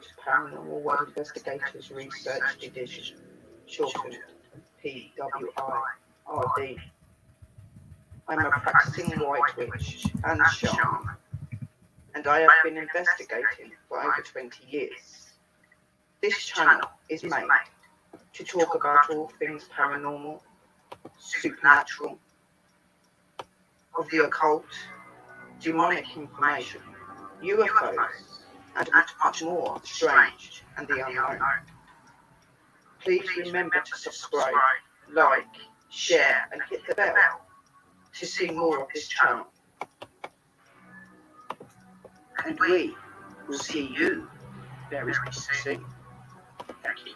to Paranormal World Investigators Research Division, shortened PWIRD. I'm a practicing White Witch and shaman, and I have been investigating for over 20 years. This channel is made to talk about all things paranormal, supernatural, of the occult, demonic information, UFOs, and much more strange and the unknown. Please remember to subscribe, like, share, and hit the bell to see more of this channel. And we will see you very soon. Thank you.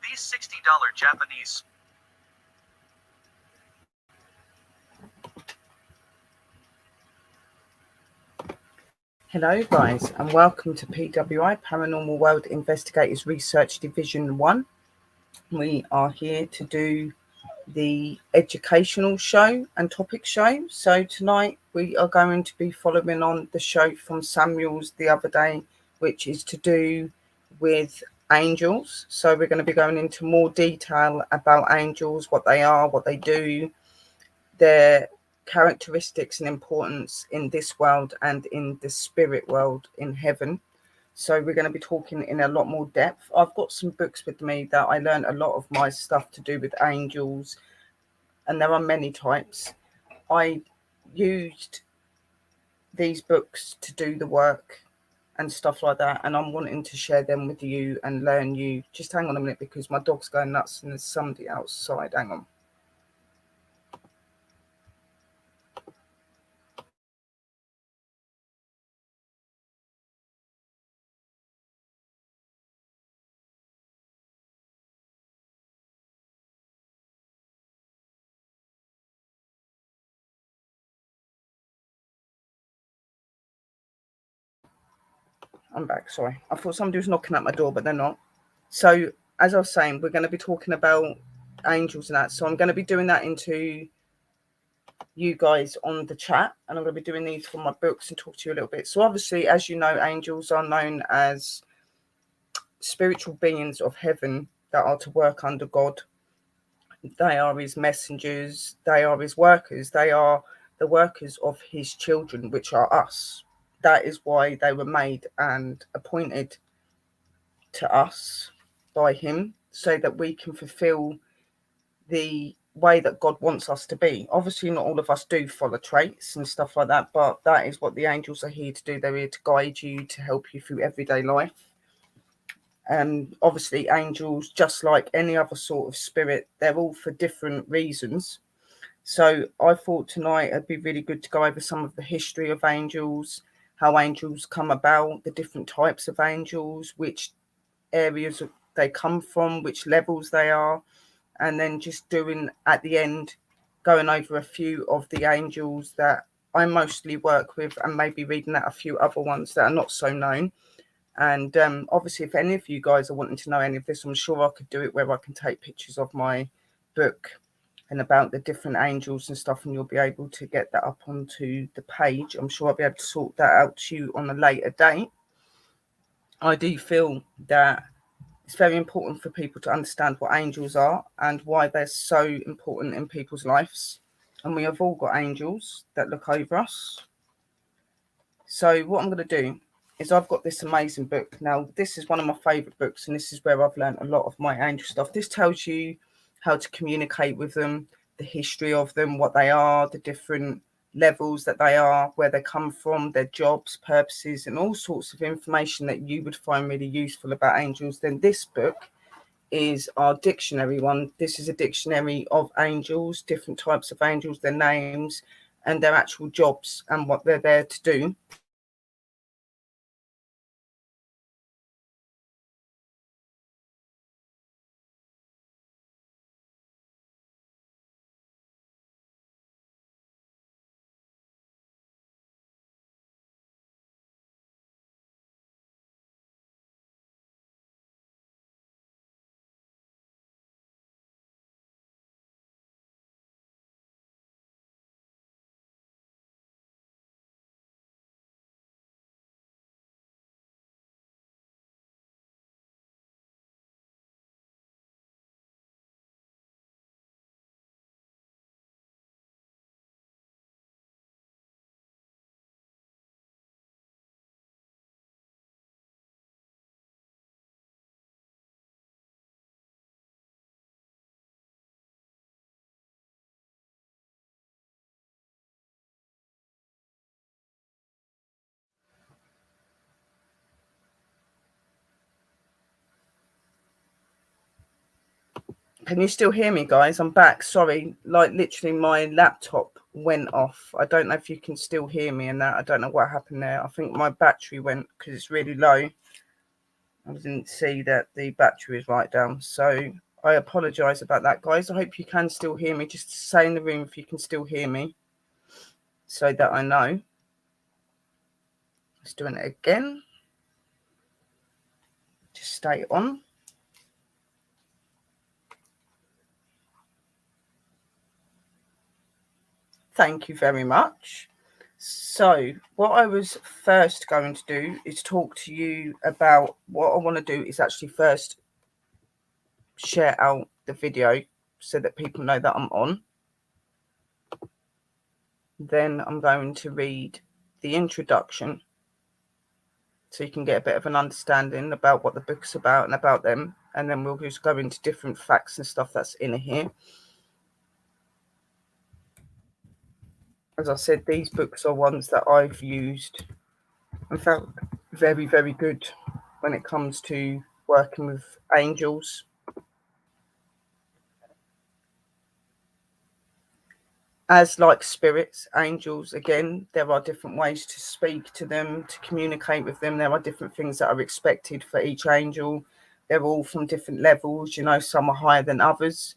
These $60 Japanese. Hello guys, and welcome to PWI, Paranormal World Investigators Research Division 1. We are here to do the educational show and topic show. So tonight we are going to be following on the show from Samuel's the other day, which is to do with angels. So we're going to be going into more detail about angels, what they are, what they do, their characteristics and importance in this world and in the spirit world in heaven. So we're going to be talking in a lot more depth. I've got some books with me that I learned a lot of my stuff to do with angels, and there are many types. I used these books to do the work and stuff like that, and I'm wanting to share them with you and learn you. Just hang on a minute because my dog's going nuts and there's somebody outside. Hang on. I'm back, sorry. I thought somebody was knocking at my door, but they're not. So, as I was saying, we're going to be talking about angels and that. So I'm going to be doing that into you guys on the chat, and I'm going to be doing these from my books and talk to you a little bit. So obviously, as you know, angels are known as spiritual beings of heaven that are to work under God. They are his messengers. They are his workers. They are the workers of his children, which are us. That is why they were made and appointed to us by him, so that we can fulfill the way that God wants us to be. Obviously, not all of us do follow traits and stuff like that, but that is what the angels are here to do. They're here to guide you, to help you through everyday life. And obviously, angels, just like any other sort of spirit, they're all for different reasons. So I thought tonight it'd be really good to go over some of the history of angels, how angels come about, the different types of angels, which areas they come from, which levels they are, and then just doing at the end, going over a few of the angels that I mostly work with, and maybe reading out a few other ones that are not so known. And obviously, if any of you guys are wanting to know any of this, I'm sure I could do it where I can take pictures of my book and about the different angels and stuff, and you'll be able to get that up onto the page. I'm sure I'll be able to sort that out to you on a later date. I do feel that it's very important for people to understand what angels are and why they're so important in people's lives. And we have all got angels that look over us. So what I'm going to do is I've got this amazing book. Now, this is one of my favourite books, and this is where I've learned a lot of my angel stuff. This tells you how to communicate with them, the history of them, what they are, the different levels that they are, where they come from, their jobs, purposes, and all sorts of information that you would find really useful about angels. Then this book is our dictionary one. This is a dictionary of angels, different types of angels, their names, and their actual jobs and what they're there to do. Can you still hear me, guys? I'm back. Sorry, like literally my laptop went off. I don't know if you can still hear me and that. I don't know what happened there. I think my battery went because it's really low. I didn't see that the battery was right down. So I apologise about that, guys. I hope you can still hear me. Just say in the room if you can still hear me so that I know. Let's do it again. Just stay on. Thank you very much. So what I was first going to do is talk to you about what I want to do is actually first share out the video so that people know that I'm on. Then I'm going to read the introduction so you can get a bit of an understanding about what the book's about and about them. And then we'll just go into different facts and stuff that's in here. As I said, these books are ones that I've used and felt very, very good when it comes to working with angels. As like spirits, angels, again, there are different ways to speak to them, to communicate with them. There are different things that are expected for each angel. They're all from different levels, you know, some are higher than others.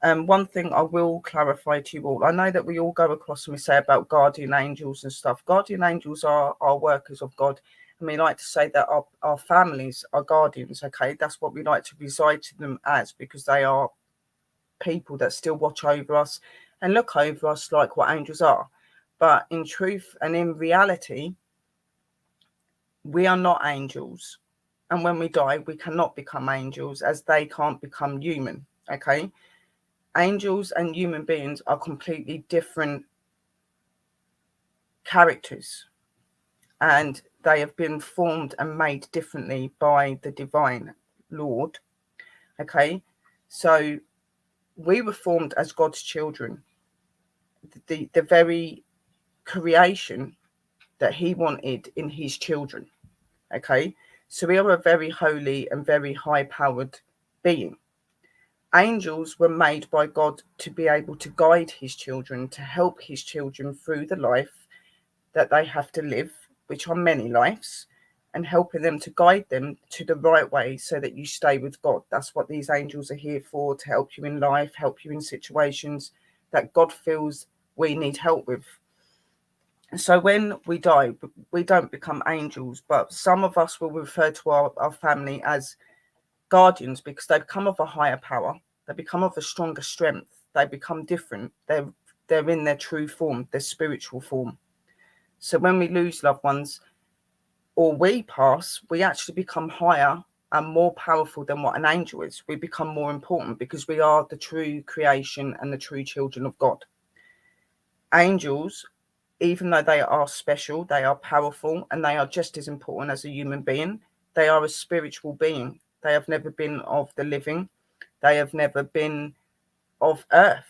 One thing I will clarify to you all, I know that we all go across and we say about guardian angels and stuff. Guardian angels are workers of God. And we like to say that our families are guardians, okay? That's what we like to reside to them as, because they are people that still watch over us and look over us like what angels are. But in truth and in reality, we are not angels. And when we die, we cannot become angels, as they can't become human, okay? Angels and human beings are completely different characters, and they have been formed and made differently by the divine Lord. Okay, so we were formed as God's children, the very creation that he wanted in his children. Okay, so we are a very holy and very high powered being. Angels were made by God to be able to guide his children, to help his children through the life that they have to live, which are many lives, and helping them to guide them to the right way so that you stay with God. That's what these angels are here for, to help you in life, help you in situations that God feels we need help with. And so when we die, we don't become angels, but some of us will refer to our family as guardians because they become of a higher power. They become of a stronger strength. They become different. They're in their true form, their spiritual form. So when we lose loved ones or we pass, we actually become higher and more powerful than what an angel is. We become more important because we are the true creation and the true children of God. Angels, even though they are special, they are powerful, and they are just as important as a human being. They are a spiritual being. They have never been of the living. They have never been of earth.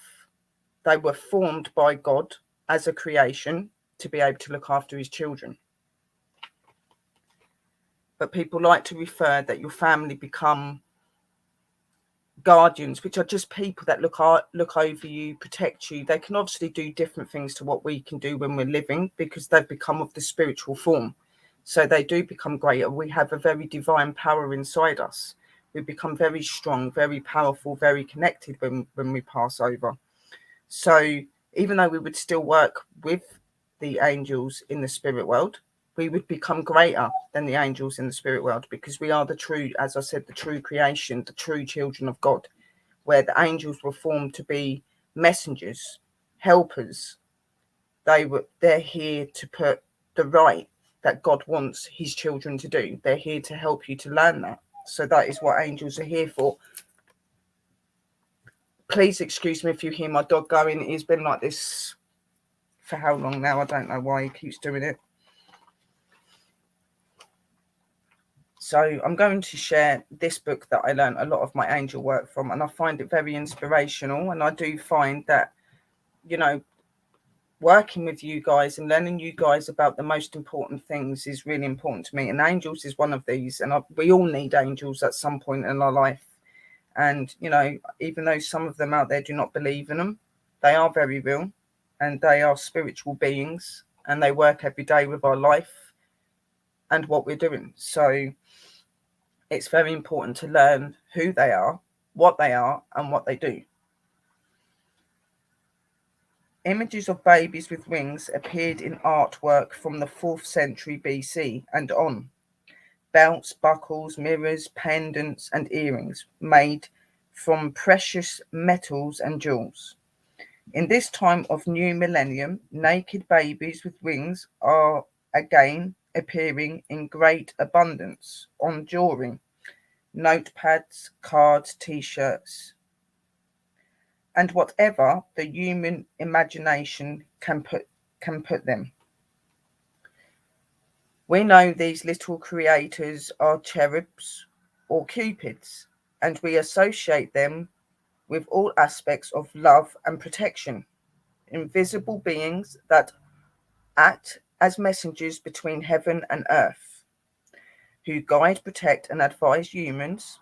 They were formed by God as a creation to be able to look after his children. But people like to refer that your family become guardians, which are just people that look over you, protect you. They can obviously do different things to what we can do when we're living because they've become of the spiritual form. So they do become greater. We have a very divine power inside us. We become very strong, very powerful, very connected when we pass over. So even though we would still work with the angels in the spirit world, we would become greater than the angels in the spirit world because we are the true, as I said, the true creation, the true children of God, where the angels were formed to be messengers, helpers. They're here to put the right that God wants his children to do. They're here to help you to learn that. So that is what angels are here for. Please excuse me if you hear my dog going. He's been like this for how long now? I don't know why he keeps doing it. So I'm going to share this book that I learned a lot of my angel work from, and I find it very inspirational. And I do find that, you know, working with you guys and learning you guys about the most important things is really important to me. And angels is one of these. And we all need angels at some point in our life. And, you know, even though some of them out there do not believe in them, they are very real and they are spiritual beings and they work every day with our life and what we're doing. So it's very important to learn who they are, what they are, and what they do. Images of babies with wings appeared in artwork from the 4th century BC and on. Belts, buckles, mirrors, pendants, and earrings made from precious metals and jewels. In this time of new millennium, naked babies with wings are again appearing in great abundance on jewelry, notepads, cards, t-shirts, and whatever the human imagination can put them. We know these little creators are cherubs or cupids, and we associate them with all aspects of love and protection, invisible beings that act as messengers between heaven and earth, who guide, protect, and advise humans,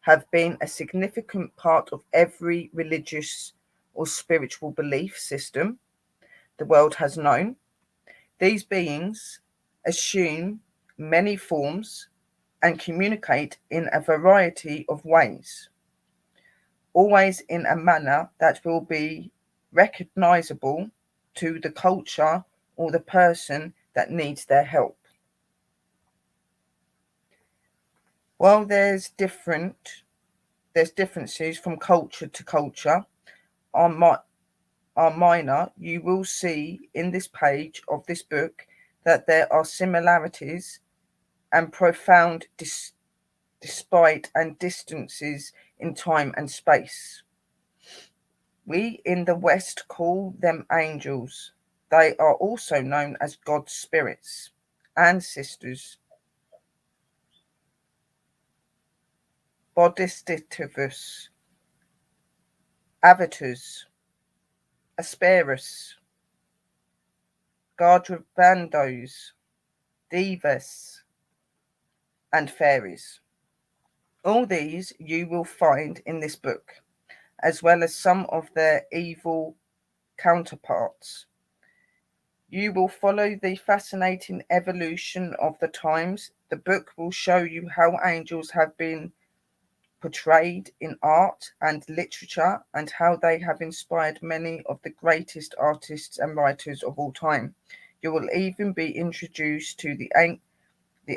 have been a significant part of every religious or spiritual belief system the world has known. These beings assume many forms and communicate in a variety of ways, always in a manner that will be recognizable to the culture or the person that needs their help. While there's differences from culture to culture are minor, you will see in this page of this book that there are similarities and profound despite and distances in time and space. We in the West call them angels. They are also known as God's spirits, ancestors, bodhisattvas, avatars, asperus, Gardhavandos, devas, and fairies. All these you will find in this book, as well as some of their evil counterparts. You will follow the fascinating evolution of the times. The book will show you how angels have been portrayed in art and literature and how they have inspired many of the greatest artists and writers of all time. You will even be introduced to the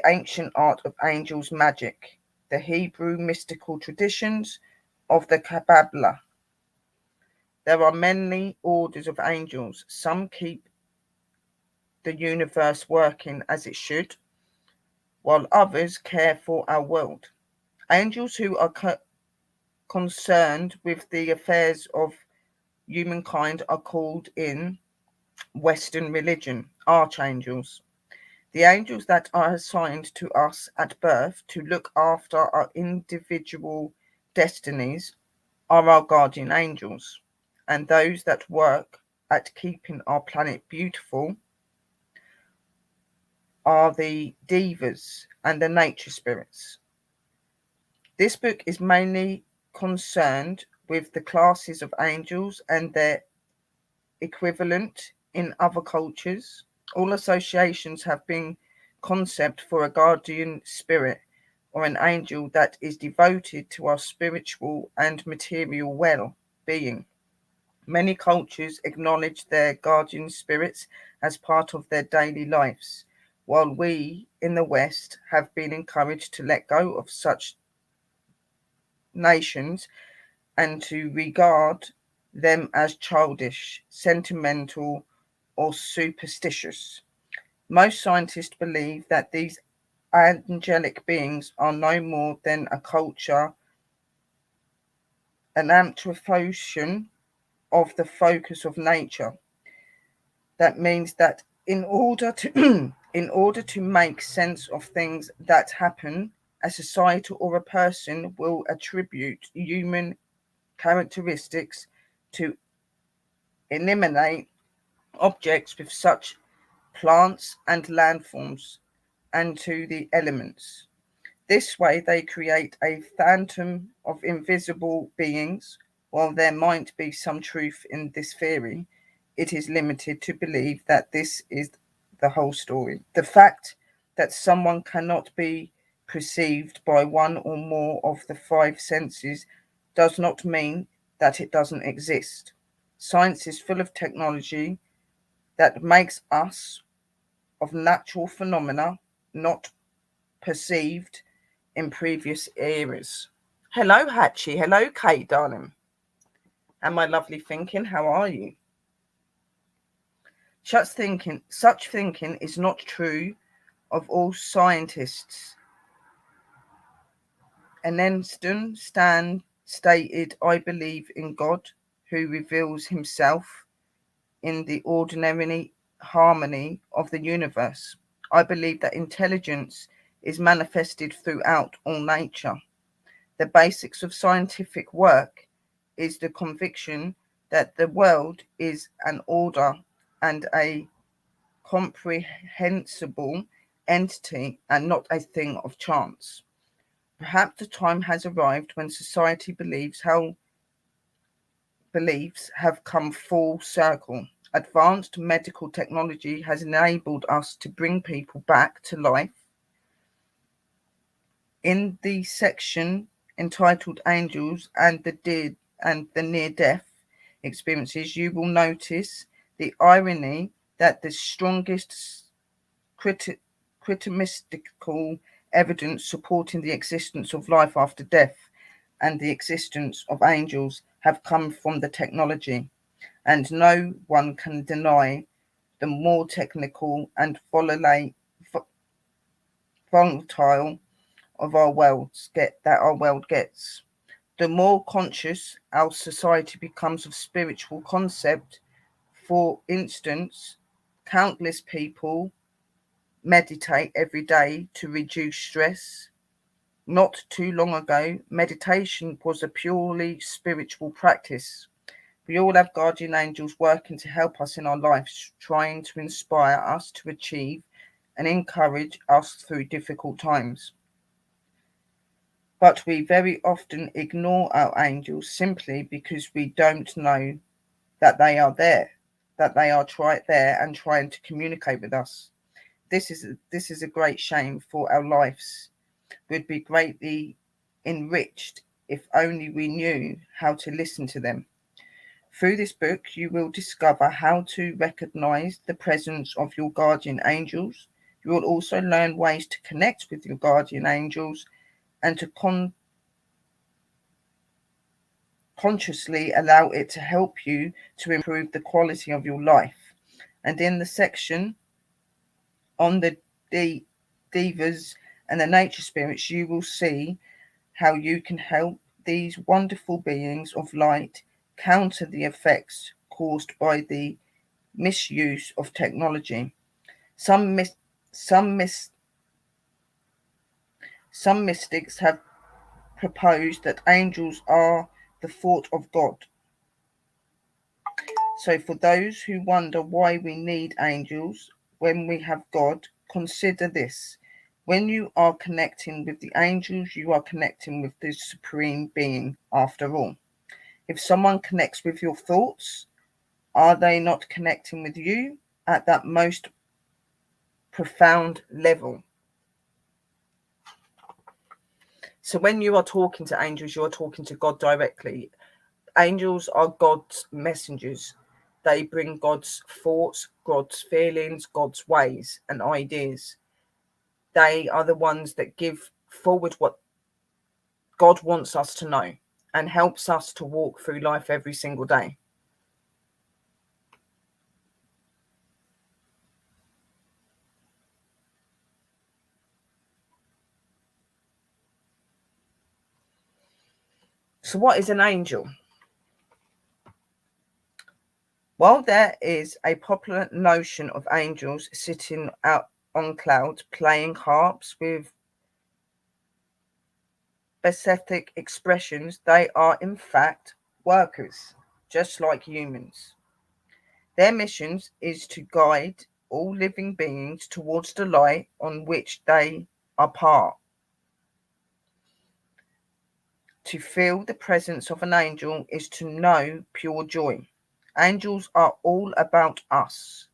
ancient art of angels' magic, the Hebrew mystical traditions of the Kabbalah. There are many orders of angels. Some keep the universe working as it should, while others care for our world. Angels who are concerned with the affairs of humankind are called in Western religion archangels. The angels that are assigned to us at birth to look after our individual destinies are our guardian angels, and those that work at keeping our planet beautiful are the devas and the nature spirits. This book is mainly concerned with the classes of angels and their equivalent in other cultures. All associations have been concept for a guardian spirit or an angel that is devoted to our spiritual and material well-being. Many cultures acknowledge their guardian spirits as part of their daily lives, while we in the West have been encouraged to let go of such nations and to regard them as childish, sentimental, or superstitious. Most scientists believe that these angelic beings are no more than a culture, an amplification of the focus of nature. That means that in order to in order to make sense of things that happen, a society or a person will attribute human characteristics to eliminate objects with such plants and landforms and to the elements. This way, they create a phantom of invisible beings. While there might be some truth in this theory, it is limited to believe that this is the whole story. The fact that someone cannot be perceived by one or more of the five senses does not mean that it doesn't exist. Science is full of technology that makes us of natural phenomena not perceived in previous eras. Hello, Hatchie. Hello, Kate, darling. And my lovely thinking, how are you? Such thinking is not true of all scientists. Enston stated, I believe in God, who reveals himself in the ordinary harmony of the universe. I believe that intelligence is manifested throughout all nature. The basics of scientific work is the conviction that the world is an order and a comprehensible entity and not a thing of chance. Perhaps the time has arrived when society believes how beliefs have come full circle. Advanced medical technology has enabled us to bring people back to life. In the section entitled Angels and the Near-Death Experiences, you will notice the irony that the strongest critical evidence supporting the existence of life after death and the existence of angels have come from the technology, and no one can deny the more technical and volatile of our world gets. The more conscious our society becomes of spiritual concept. For instance, countless people meditate every day to reduce stress. Not too long ago, meditation was a purely spiritual practice. We all have guardian angels working to help us in our lives, trying to inspire us to achieve and encourage us through difficult times. But we very often ignore our angels simply because we don't know that they are there, that they are there and trying to communicate with us. This is a great shame, for our lives would be greatly enriched if only we knew how to listen to them. Through this book, you will discover how to recognize the presence of your guardian angels. You will also learn ways to connect with your guardian angels and to consciously allow it to help you to improve the quality of your life. And in the section on the divas and the nature spirits, you will see how you can help these wonderful beings of light counter the effects caused by the misuse of technology. Some mystics have proposed that angels are the thought of God. So for those who wonder why we need angels when we have God, consider this. When you are connecting with the angels, you are connecting with the supreme being after all. If someone connects with your thoughts, are they not connecting with you at that most profound level? So when you are talking to angels, you are talking to God directly. Angels are God's messengers. They bring God's thoughts, God's feelings, God's ways and ideas. They are the ones that give forward what God wants us to know and helps us to walk through life every single day. So what is an angel? While there is a popular notion of angels sitting out on clouds playing harps with specific expressions, they are in fact workers, just like humans. Their mission is to guide all living beings towards the light on which they are part. To feel the presence of an angel is to know pure joy. Angels are all about us,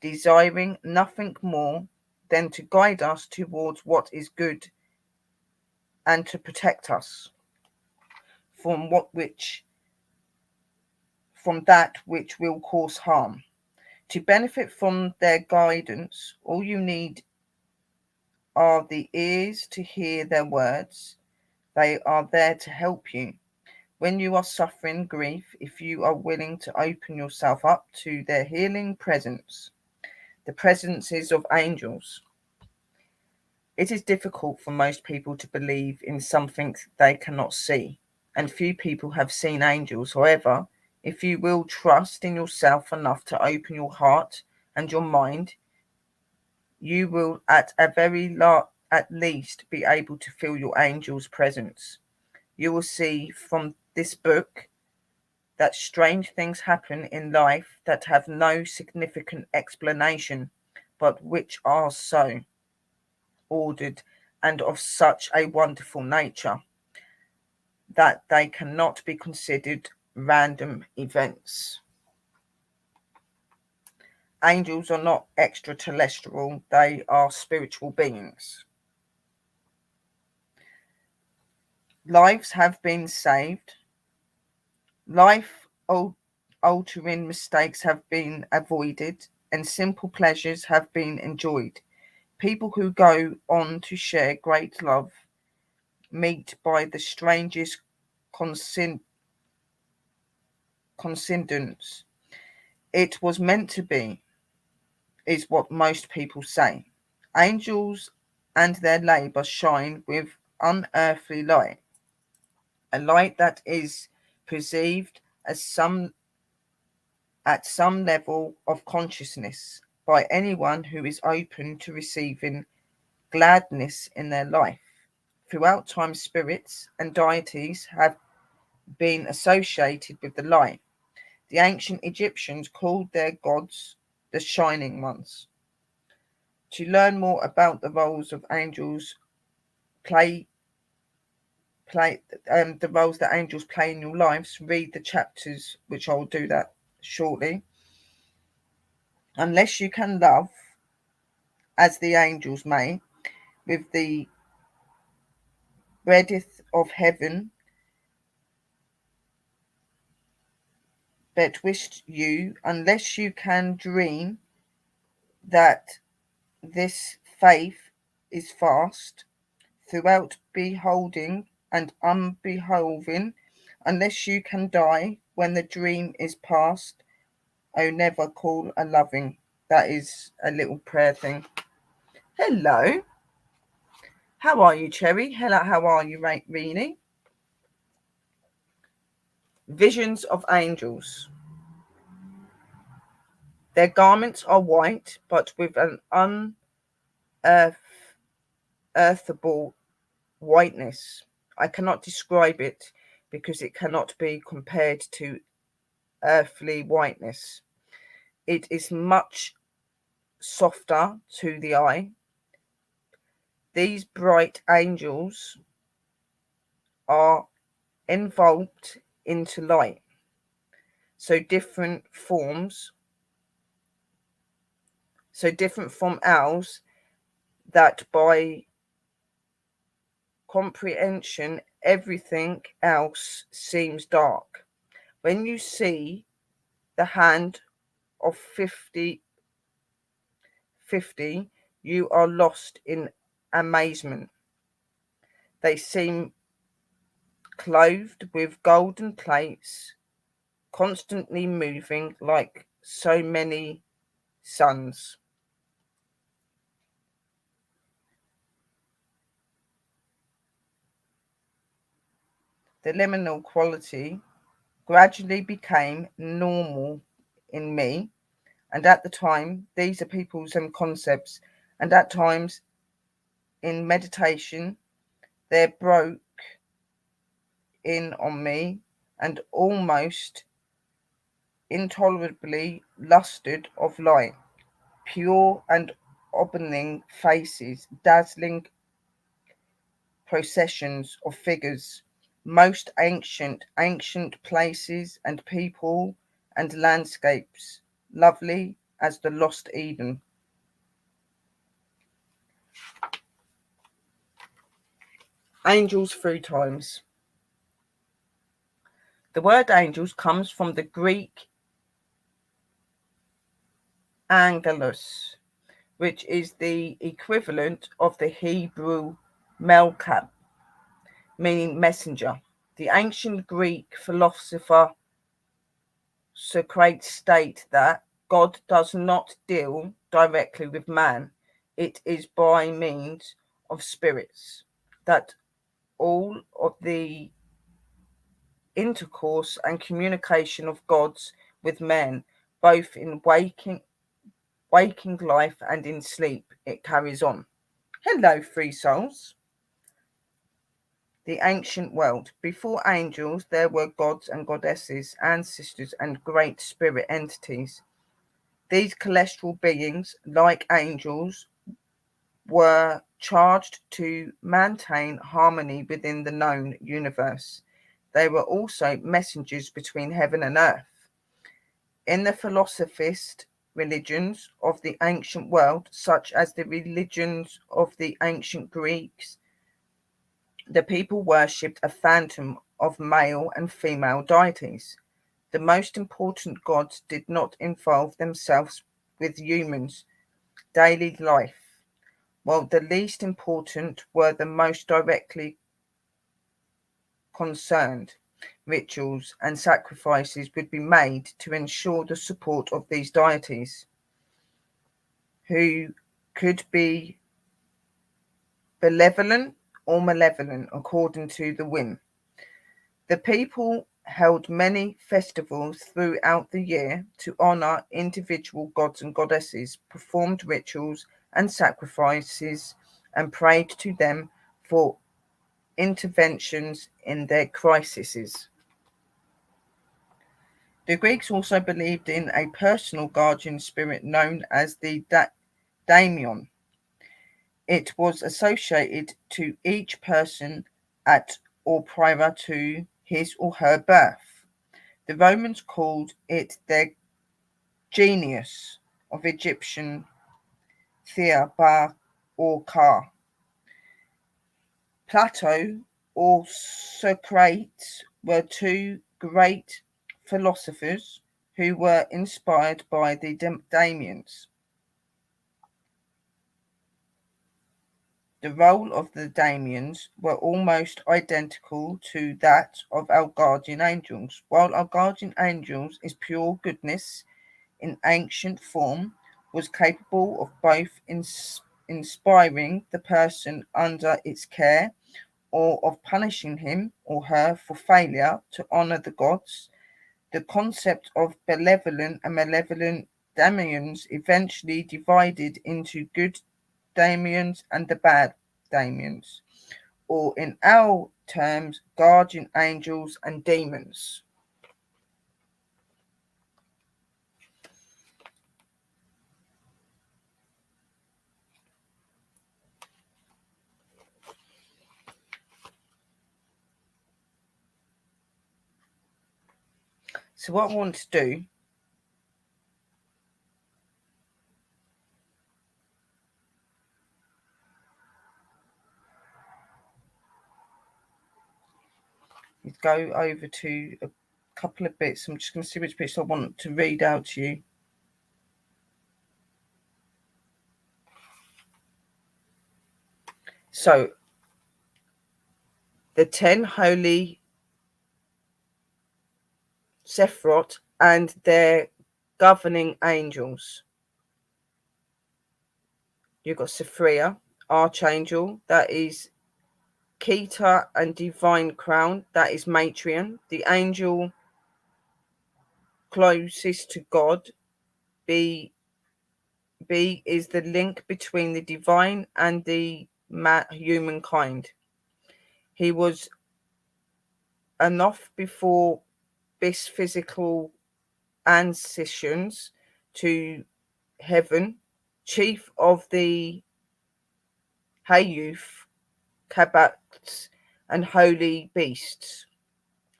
desiring nothing more than to guide us towards what is good and to protect us from from that which will cause harm. To benefit from their guidance, all you need are the ears to hear their words. They are there to help you. When you are suffering grief, if you are willing to open yourself up to their healing presence, the presences of angels. It is difficult for most people to believe in something they cannot see, and few people have seen angels. However, if you will trust in yourself enough to open your heart and your mind, you will at least be able to feel your angel's presence. You will see from this book that strange things happen in life that have no significant explanation, but which are so ordered and of such a wonderful nature that they cannot be considered random events. Angels are not extraterrestrial, they are spiritual beings. Lives have been saved, life altering mistakes have been avoided, and simple pleasures have been enjoyed. People who go on to share great love meet by the strangest coincidence. It was meant to be, is what most people say. Angels and their labour shine with unearthly light, a light that is perceived as at some level of consciousness by anyone who is open to receiving gladness in their life. Throughout time, spirits and deities have been associated with the light. The ancient Egyptians called their gods the Shining Ones. To learn more about the roles of angels the roles that angels play in your lives, read the chapters, which I will do that shortly. Unless you can love as the angels may, with the breadth of heaven that wished you, unless you can dream that this faith is fast throughout beholding and unbeholden, unless you can die when the dream is past, oh never call a loving. That is a little prayer thing. Hello, how are you, Cherry? Hello, how are you, Reenie? Visions of angels. Their garments are white, but with an unearthable whiteness. I cannot describe it because it cannot be compared to earthly whiteness. It is much softer to the eye. These bright angels are enveloped into light. So different from ours, that by comprehension everything else seems dark. When you see the hand of 50, you are lost in amazement. They seem clothed with golden plates, constantly moving like so many suns. The liminal quality gradually became normal in me, and at the time, these are people's concepts, and at times in meditation, they broke in on me and almost intolerably lusted of light, pure and opening faces, dazzling processions of figures, most ancient places and people and landscapes, lovely as the lost Eden. Angels 3 times. The word angels comes from the Greek angelos, which is the equivalent of the Hebrew melkab, meaning messenger. The ancient Greek philosopher Socrates state that God does not deal directly with man. It is by means of spirits that all of the intercourse and communication of gods with men, both in waking life and in sleep, it carries on. Hello, free souls. The ancient world. Before angels, there were gods and goddesses, ancestors, and great spirit entities. These celestial beings, like angels, were charged to maintain harmony within the known universe. They were also messengers between heaven and earth. In the philosophist religions of the ancient world, such as the religions of the ancient Greeks, the people worshipped a phantom of male and female deities. The most important gods did not involve themselves with humans' daily life, while the least important were the most directly concerned. Rituals and sacrifices would be made to ensure the support of these deities, who could be benevolent or malevolent according to the whim. The people held many festivals throughout the year to honor individual gods and goddesses, performed rituals and sacrifices, and prayed to them for interventions in their crises. The Greeks also believed in a personal guardian spirit known as the daimon. It was associated to each person at or prior to his or her birth. The Romans called it their genius, of Egyptian Thea, Ba, or Ka. Plato or Socrates were two great philosophers who were inspired by the daemons. The role of the daemons were almost identical to that of our guardian angels. While our guardian angels is pure goodness in ancient form, was capable of both inspiring the person under its care or of punishing him or her for failure to honor the gods. The concept of benevolent and malevolent daemons eventually divided into good daemons and the bad daemons, or in our terms, guardian angels and demons. So what I want to do is go over to a couple of bits. I'm just going to see which bits I want to read out to you. So, the 10 holy Sephiroth and their governing angels. You've got Sophia, Archangel, that is Keter and Divine Crown, that is Matrion. The angel closest to God, B is the link between the divine and the humankind. He was enough before this physical ascensions to heaven, chief of the Hayuth Kabbats, and holy beasts.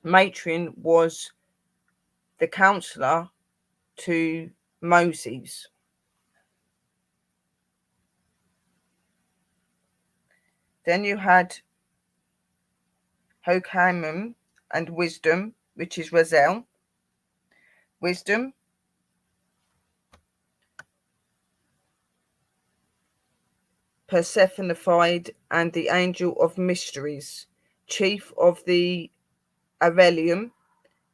Matron was the counselor to Moses. Then you had Hokamim and wisdom, which is Razel. Wisdom. Personified and the angel of mysteries, chief of the Arelium,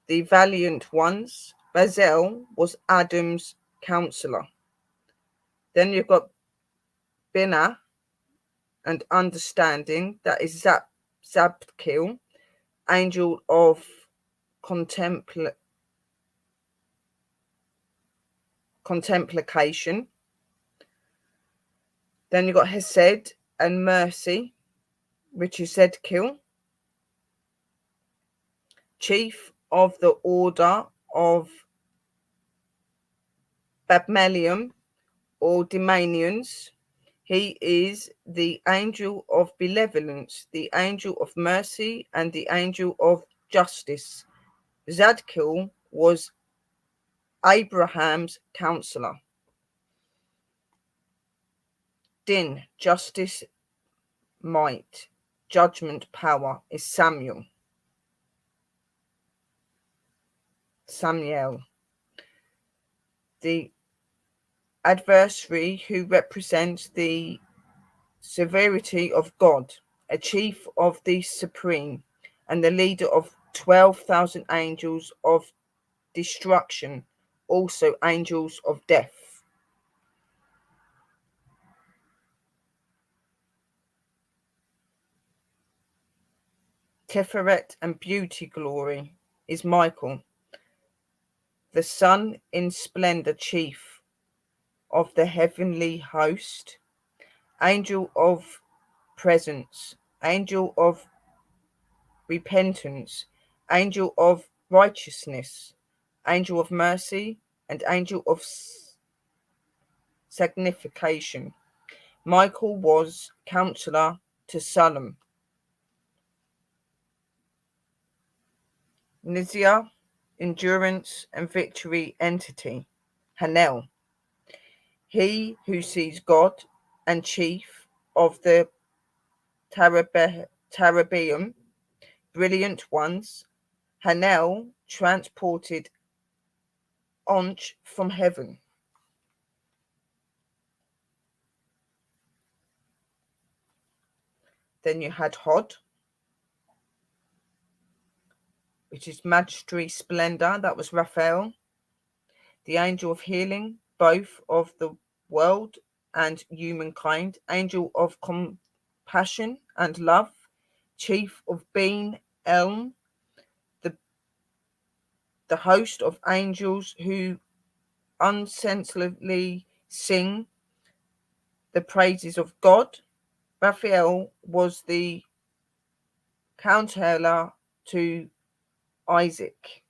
the valiant ones. Razel was Adam's counselor. Then you've got Binah and understanding, that is Zabkil, angel of contemplation. Then you've got Hesed and mercy, which is Zedkil, chief of the order of Babmelium or Demanians. He is the angel of benevolence, the angel of mercy, and the angel of justice. Zadkiel was Abraham's counselor. Din, justice, might, judgment, power, is Samuel. The adversary who represents the severity of God, a chief of the supreme, and the leader of 12,000 angels of destruction, also angels of death. Tiferet and beauty glory is Michael, the sun in splendor, chief of the heavenly host, angel of presence, angel of repentance, angel of righteousness, angel of mercy, and angel of signification. Michael was counselor to Solomon. Nizia, endurance and victory entity. Hanel, he who sees God and chief of the Tarabeum, brilliant ones. Hanel transported Onch from heaven. Then you had Hod, which is majesty, splendor. That was Raphael, the angel of healing, both of the world and humankind, angel of compassion and love, chief of Bean Elm, the host of angels who unceasingly sing the praises of God. Raphael was the counselor to Isaac.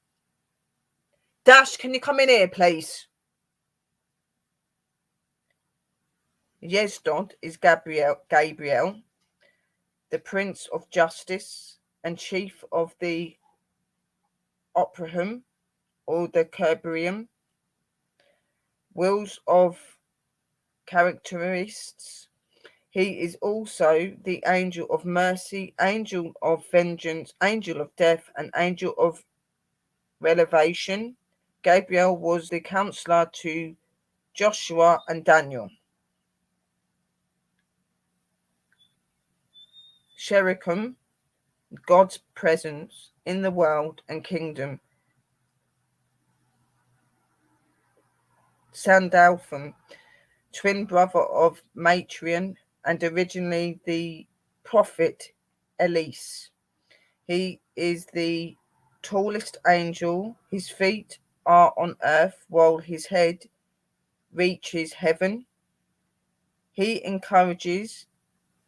Dash, can you come in here, please? Yezdod is Gabriel, the prince of justice and chief of the Oprahum or the Kerbrium, wills of characteristics. He is also the angel of mercy, angel of vengeance, angel of death, and angel of revelation. Gabriel was the counselor to Joshua and Daniel. Shericum, God's presence in the world and kingdom. Sandalphon, twin brother of Matrion and originally the prophet Elise. He is the tallest angel. His feet are on earth while his head reaches heaven. He encourages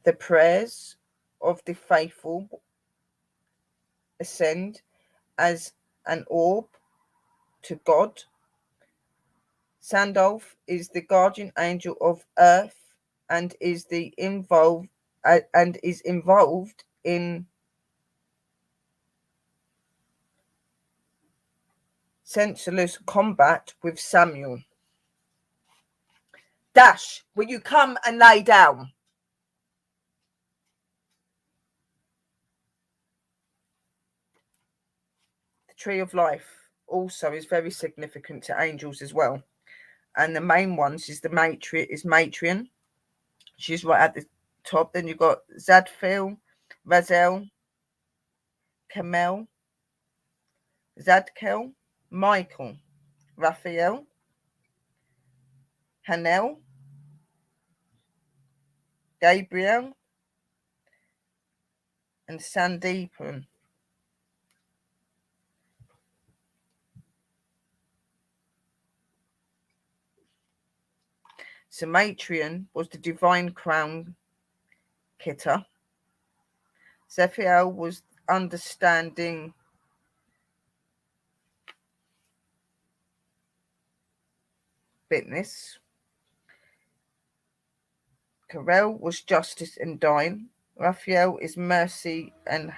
the prayers of the faithful ascend as an orb to God. Sandalph is the guardian angel of earth and is involved in senseless combat with Samuel. Dash, will you come and lay down? The tree of life also is very significant to angels as well. And the main ones is Matrion. She's right at the top. Then you've got Zadphil, Razel, Kamel, Zadkel, Michael, Raphael, Hanel, Gabriel, and Sandeepan. So Matrion was the divine crown Kitta. Zephiel was understanding fitness. Karel was justice and dine. Raphael is mercy and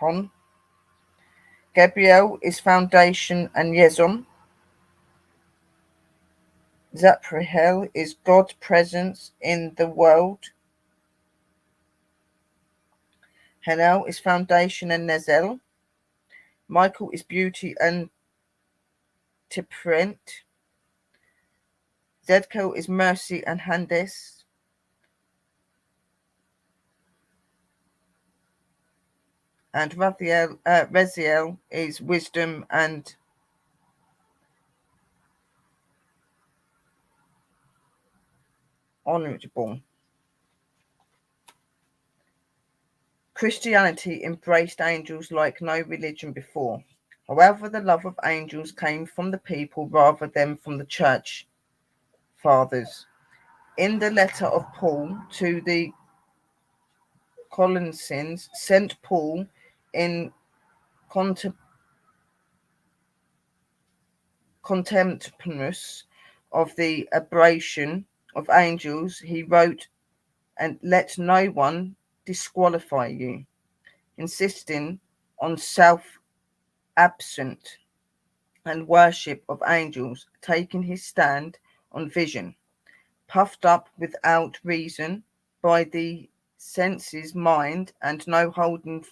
Hon. Gabriel is foundation and Yezon. Zaprahel is God's presence in the world. Hanel is foundation and Nezel. Michael is beauty and Tipprent. Zedkel is mercy and Handes. And Raziel is wisdom and honorable. Christianity embraced angels like no religion before. However, the love of angels came from the people rather than from the church fathers. In the letter of Paul to the Colossians, St. Paul in contemptuous of the aberration of angels, he wrote, "And let no one disqualify you," insisting on self-absent and worship of angels, taking his stand on vision, puffed up without reason by the senses, mind, and no holding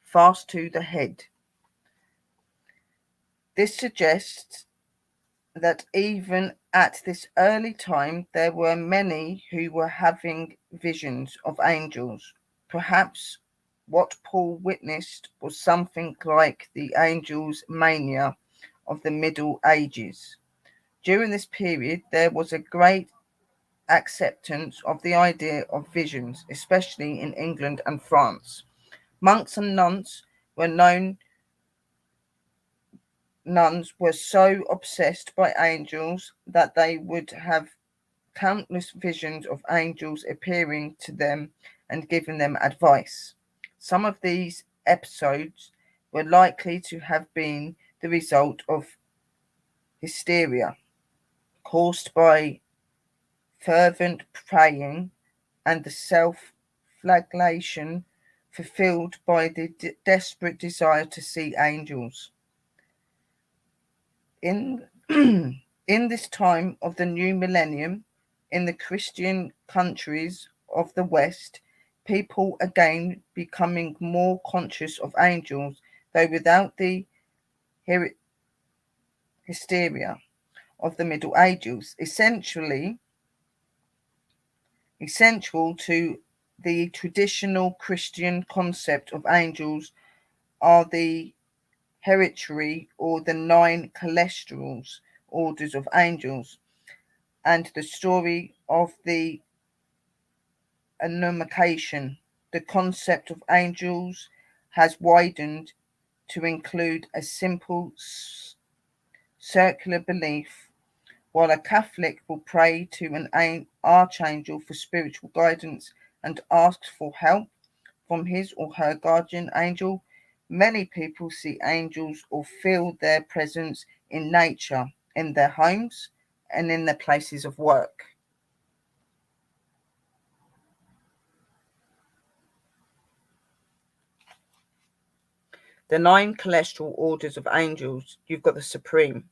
fast to the head. This suggests that even at this early time there were many who were having visions of angels. Perhaps what Paul witnessed was something like the angels' mania of the Middle Ages. During this period, there was a great acceptance of the idea of visions, especially in England and France. Monks and nuns were so obsessed by angels that they would have countless visions of angels appearing to them and giving them advice. Some of these episodes were likely to have been the result of hysteria caused by fervent praying and the self-flagellation fulfilled by the desperate desire to see angels. In this time of the new millennium, in the Christian countries of the West, people again becoming more conscious of angels, though without the hysteria of the Middle Ages. Essential to the traditional Christian concept of angels are the hereditary or the 9 celestials orders of angels, and the story of the Annunciation. The concept of angels has widened to include a simple circular belief. While a Catholic will pray to an archangel for spiritual guidance and asks for help from his or her guardian angel, many people see angels or feel their presence in nature, in their homes, and in their places of work. The 9 celestial orders of angels, you've got the supreme.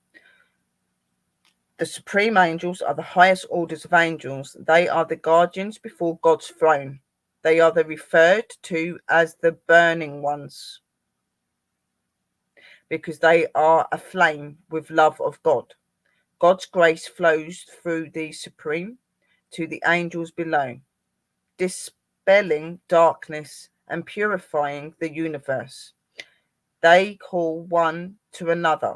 The supreme angels are the highest orders of angels. They are the guardians before God's throne. They are the referred to as the burning ones because they are aflame with love of God. God's grace flows through the supreme to the angels below, dispelling darkness and purifying the universe. They call one to another.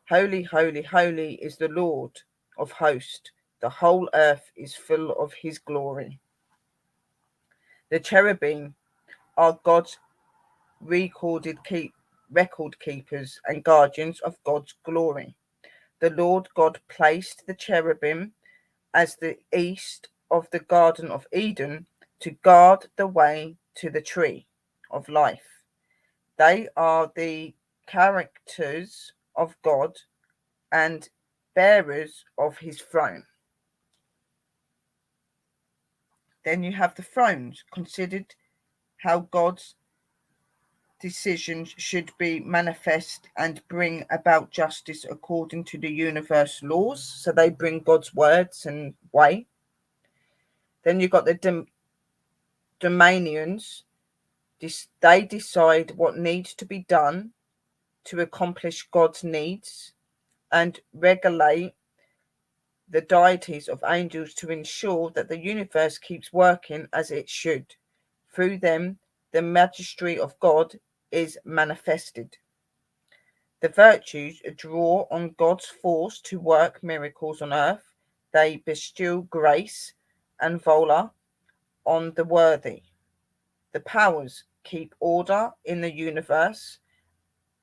Holy, holy, holy is the Lord of hosts. The whole earth is full of his glory. The cherubim are God's record keepers and guardians of God's glory. The Lord God placed the cherubim as the east of the Garden of Eden to guard the way to the tree of life. They are the characters of God and bearers of his throne. Then you have the thrones, considered how God's decisions should be manifest and bring about justice according to the universe laws. So they bring God's words and way. Then you've got the dominions. They decide what needs to be done to accomplish God's needs and regulate the deities of angels to ensure that the universe keeps working as it should. Through them, the majesty of God is manifested. The virtues draw on God's force to work miracles on earth. They bestow grace and valor on the worthy. The powers keep order in the universe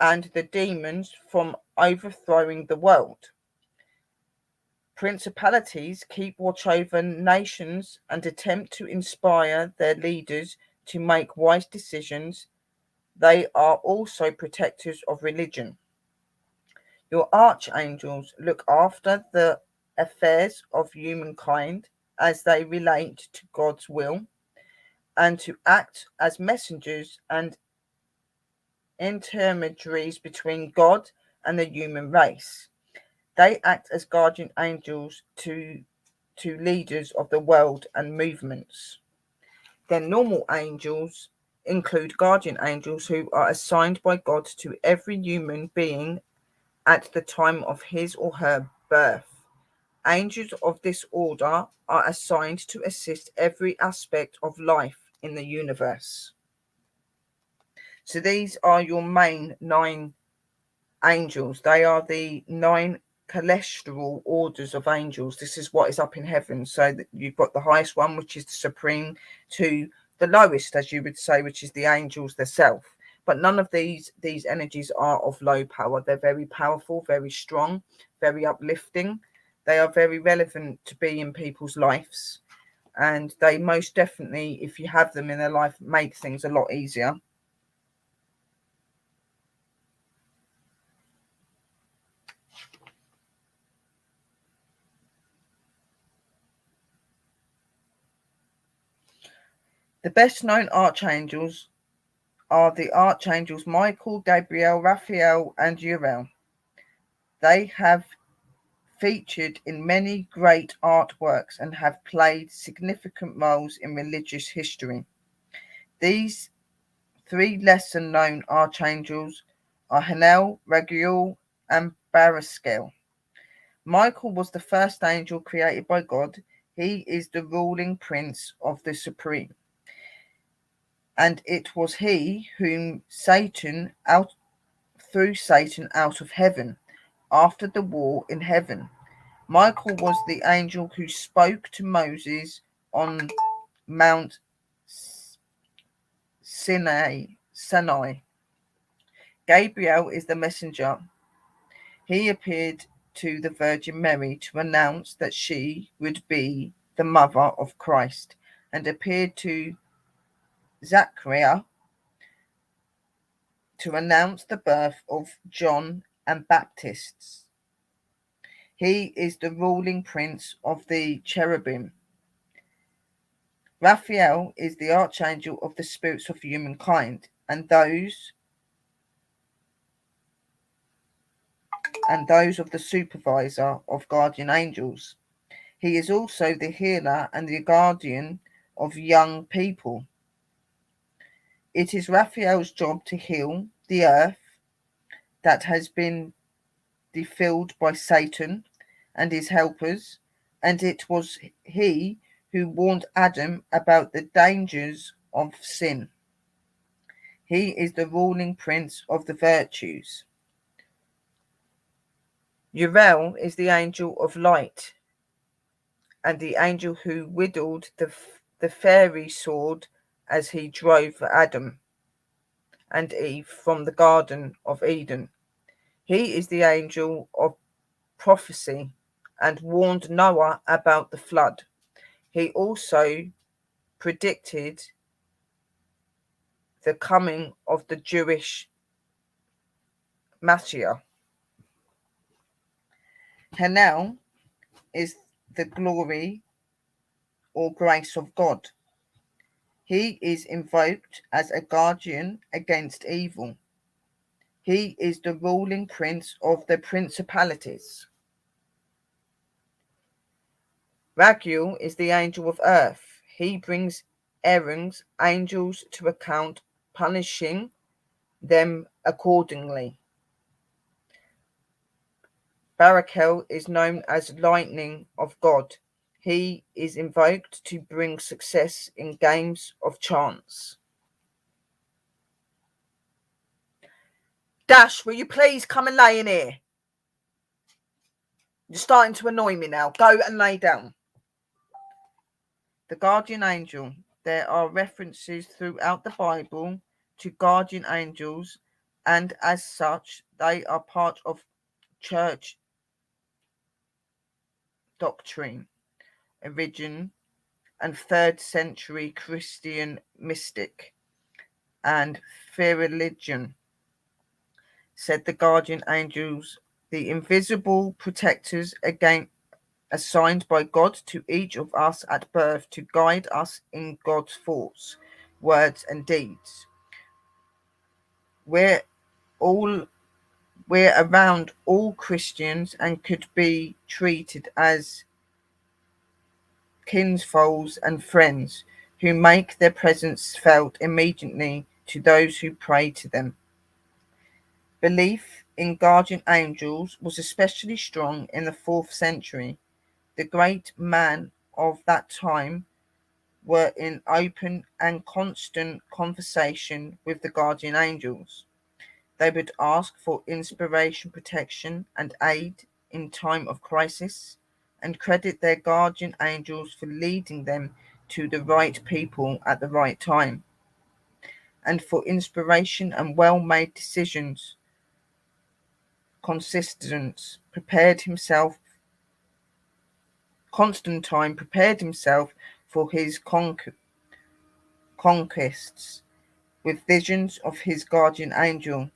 and the demons from overthrowing the world. Principalities keep watch over nations and attempt to inspire their leaders to make wise decisions. They are also protectors of religion. Your archangels look after the affairs of humankind as they relate to God's will and to act as messengers and intermediaries between God and the human race. They act as guardian angels to leaders of the world and movements. Then normal angels include guardian angels who are assigned by God to every human being at the time of his or her birth. Angels of this order are assigned to assist every aspect of life in the universe. So these are your main 9 angels. They are the 9 celestial orders of angels. This is what is up in heaven. So you've got the highest one, which is the supreme, to the lowest, as you would say, which is the angels themselves. But none of these energies are of low power. They're very powerful, very strong, very uplifting. They are very relevant to be in people's lives, and they most definitely, if you have them in their life, make things a lot easier. The best known archangels are the archangels Michael, Gabriel, Raphael, and Uriel. They have featured in many great artworks and have played significant roles in religious history. These 3 lesser known archangels are Hanel, Raguel, and Baraskel. Michael was the first angel created by God. He is the ruling prince of the supreme. And it was he whom Satan threw Satan out of heaven after the war in heaven. Michael was the angel who spoke to Moses on Mount Sinai. Gabriel is the messenger. He appeared to the Virgin Mary to announce that she would be the mother of Christ, and appeared to Zachariah to announce the birth of John and Baptist. He is the ruling prince of the cherubim. Raphael is the archangel of the spirits of humankind and those of the supervisor of guardian angels. He is also the healer and the guardian of young people. It is Raphael's job to heal the earth that has been defiled by Satan and his helpers, and it was he who warned Adam about the dangers of sin. He is the ruling prince of the virtues. Uriel is the angel of light and the angel who whittled the fairy sword as he drove Adam and Eve from the Garden of Eden. He is the angel of prophecy and warned Noah about the flood. He also predicted the coming of the Jewish Messiah. Hanel is the glory or grace of God. He is invoked as a guardian against evil. He is the ruling prince of the principalities. Raguel is the angel of earth. He brings Aaron's angels to account, punishing them accordingly. Barakel is known as lightning of God. He is invoked to bring success in games of chance. Dash, will you please come and lay in here? You're starting to annoy me now. Go and lay down. The guardian angel. There are references throughout the Bible to guardian angels, and as such, they are part of church doctrine, origin, and 3rd century Christian mystic and theologian said the guardian angels, the invisible protectors assigned by God to each of us at birth to guide us in God's thoughts, words, and deeds. We're around all Christians and could be treated as kinsfolks and friends who make their presence felt immediately to those who pray to them. Belief in guardian angels was especially strong in the 4th century. The great men of that time were in open and constant conversation with the guardian angels. They would ask for inspiration, protection, and aid in time of crisis, and credit their guardian angels for leading them to the right people at the right time, and for inspiration and well-made decisions. Constantine prepared himself for his conquests with visions of his guardian angel.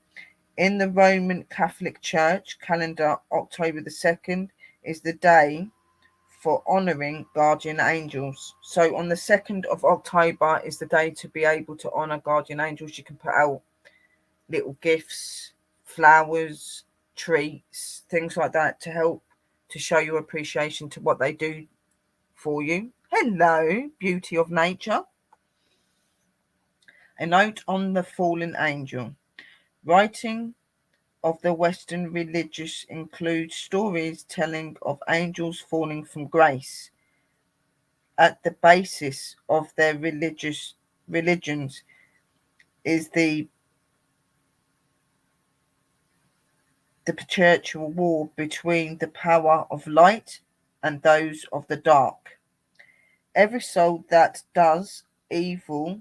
In the Roman Catholic Church calendar, October the 2nd is the day for honouring guardian angels. So on the 2nd of October is the day to be able to honour guardian angels. You can put out little gifts, flowers, treats, things like that to help to show your appreciation to what they do for you. Hello, beauty of nature. A note on the fallen angel. Writing of the Western religious includes stories telling of angels falling from grace. At the basis of their religions is the perpetual war between the power of light and those of the dark. Every soul that does evil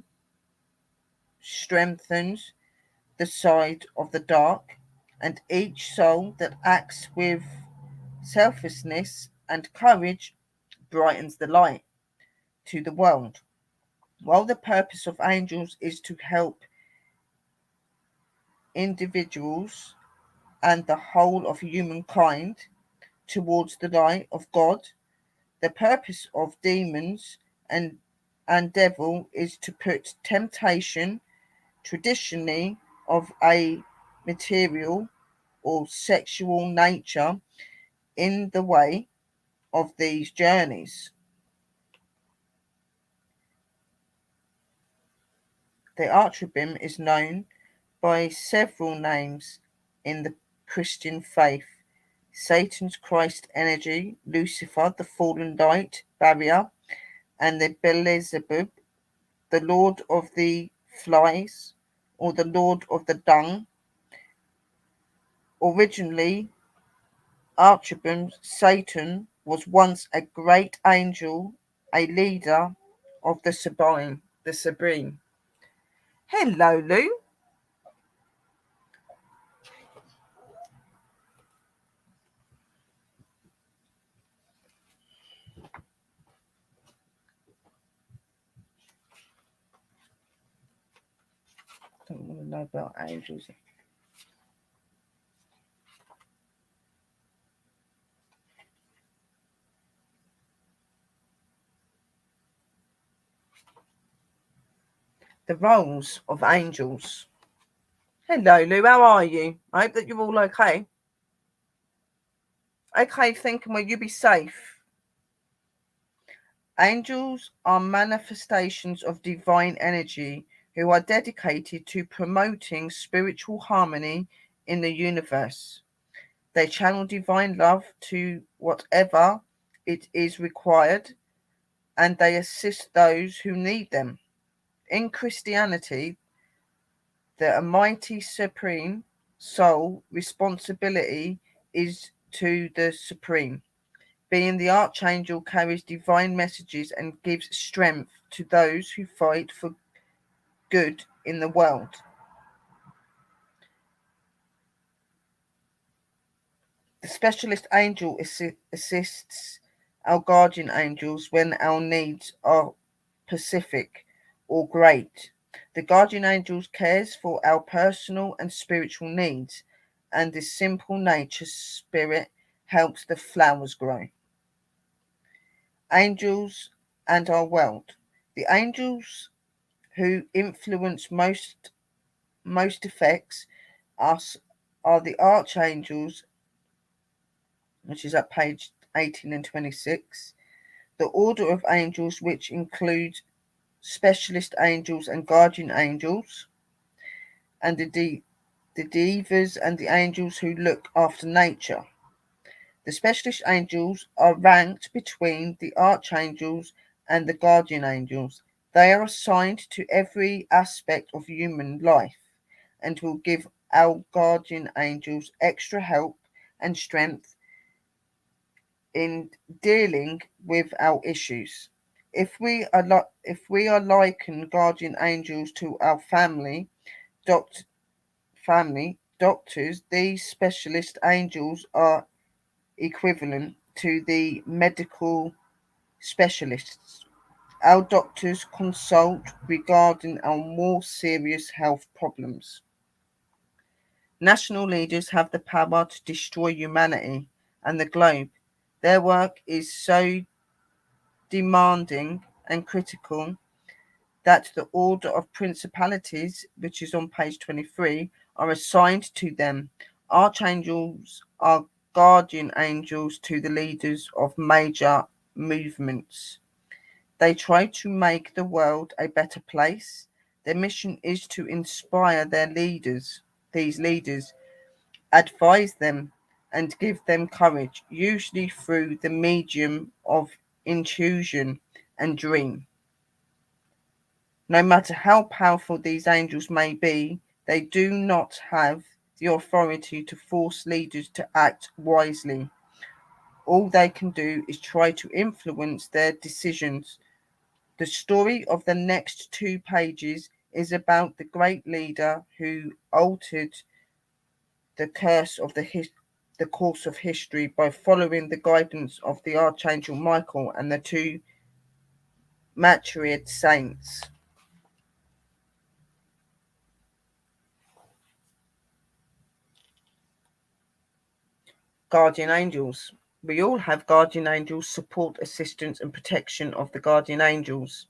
strengthens the side of the dark, and each soul that acts with selflessness and courage brightens the light to the world. While the purpose of angels is to help individuals and the whole of humankind towards the light of God, the purpose of demons and and devil is to put temptation, traditionally of a material or sexual nature, in the way of these journeys. The archerubim is known by several names in the Christian faith: Satan's Christ energy, Lucifer, the fallen light barrier, and the Beelzebub, the Lord of the flies, or the Lord of the dung. Originally, Archibald Satan was once a great angel, a leader of the Sublime. The Supreme. Hello, Lou. Don't want to know about angels. The roles of angels. Hello, Lou. How are you? I hope that you're all okay. Okay, thinking, will you be safe? Angels are manifestations of divine energy who are dedicated to promoting spiritual harmony in the universe. They channel divine love to whatever it is required, and they assist those who need them. In Christianity, the Almighty Supreme Soul responsibility is to the Supreme. Being the Archangel carries divine messages and gives strength to those who fight for good in the world. The specialist angel assists our guardian angels when our needs are specific or great. The guardian angels cares for our personal and spiritual needs, and this simple nature spirit helps the flowers grow. Angels and our world. The angels who influence most affects us are the archangels, which is at page 18 and 26. The order of angels, which includes specialist angels and guardian angels, and the devas and the angels who look after nature. The specialist angels are ranked between the archangels and the guardian angels. They are assigned to every aspect of human life and will give our guardian angels extra help and strength in dealing with our issues. If we are likened guardian angels to our family doctors, these specialist angels are equivalent to the medical specialists. Our doctors consult regarding our more serious health problems. National leaders have the power to destroy humanity and the globe. Their work is so demanding and critical that the order of principalities, which is on page 23, are assigned to them. Archangels are guardian angels to the leaders of major movements. They try to make the world a better place. Their mission is to inspire these leaders, advise them, and give them courage, usually through the medium of intuition and dream. No matter how powerful these angels may be, they do not have the authority to force leaders to act wisely. All they can do is try to influence their decisions. The story of the next 2 pages is about the great leader who altered the the course of history by following the guidance of the Archangel Michael and the two Matriad saints. Guardian angels. We all have guardian angels, support, assistance, and protection of the guardian angels.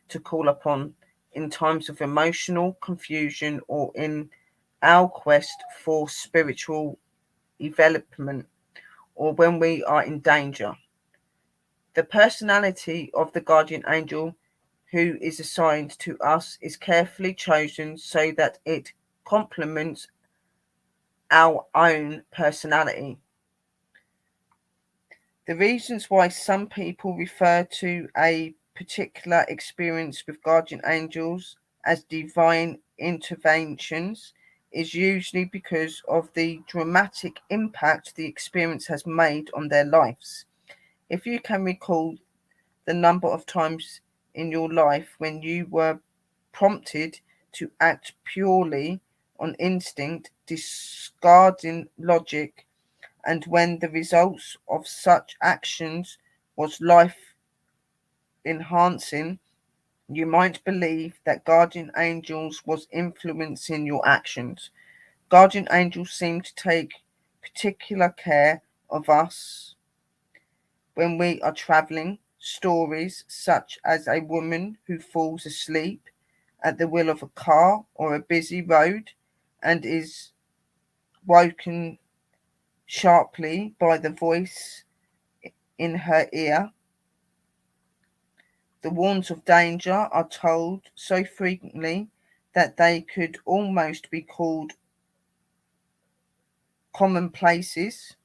to call upon in times of emotional confusion or in our quest for spiritual development or when we are in danger. The personality of the guardian angel who is assigned to us is carefully chosen so that it complements our own personality. The reasons why some people refer to a particular experience with guardian angels as divine interventions is usually because of the dramatic impact the experience has made on their lives. If you can recall the number of times in your life when you were prompted to act purely on instinct, discarding logic, and when the results of such actions was life enhancing, you might believe that guardian angels was influencing your actions. Guardian angels seem to take particular care of us when we are traveling. Stories such as a woman who falls asleep at the wheel of a car or a busy road and is woken sharply by the voice in her ear. The warnings of danger are told so frequently that they could almost be called commonplaces.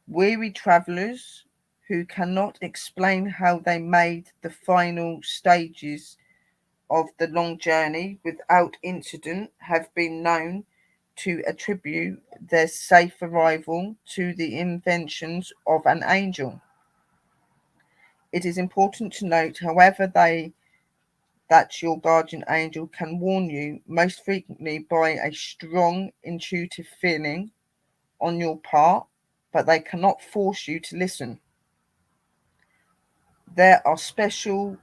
Weary travellers who cannot explain how they made the final stages of the long journey without incident have been known to attribute their safe arrival to the inventions of an angel. It is important to note, however, that your guardian angel can warn you most frequently by a strong intuitive feeling on your part, but they cannot force you to listen. There are special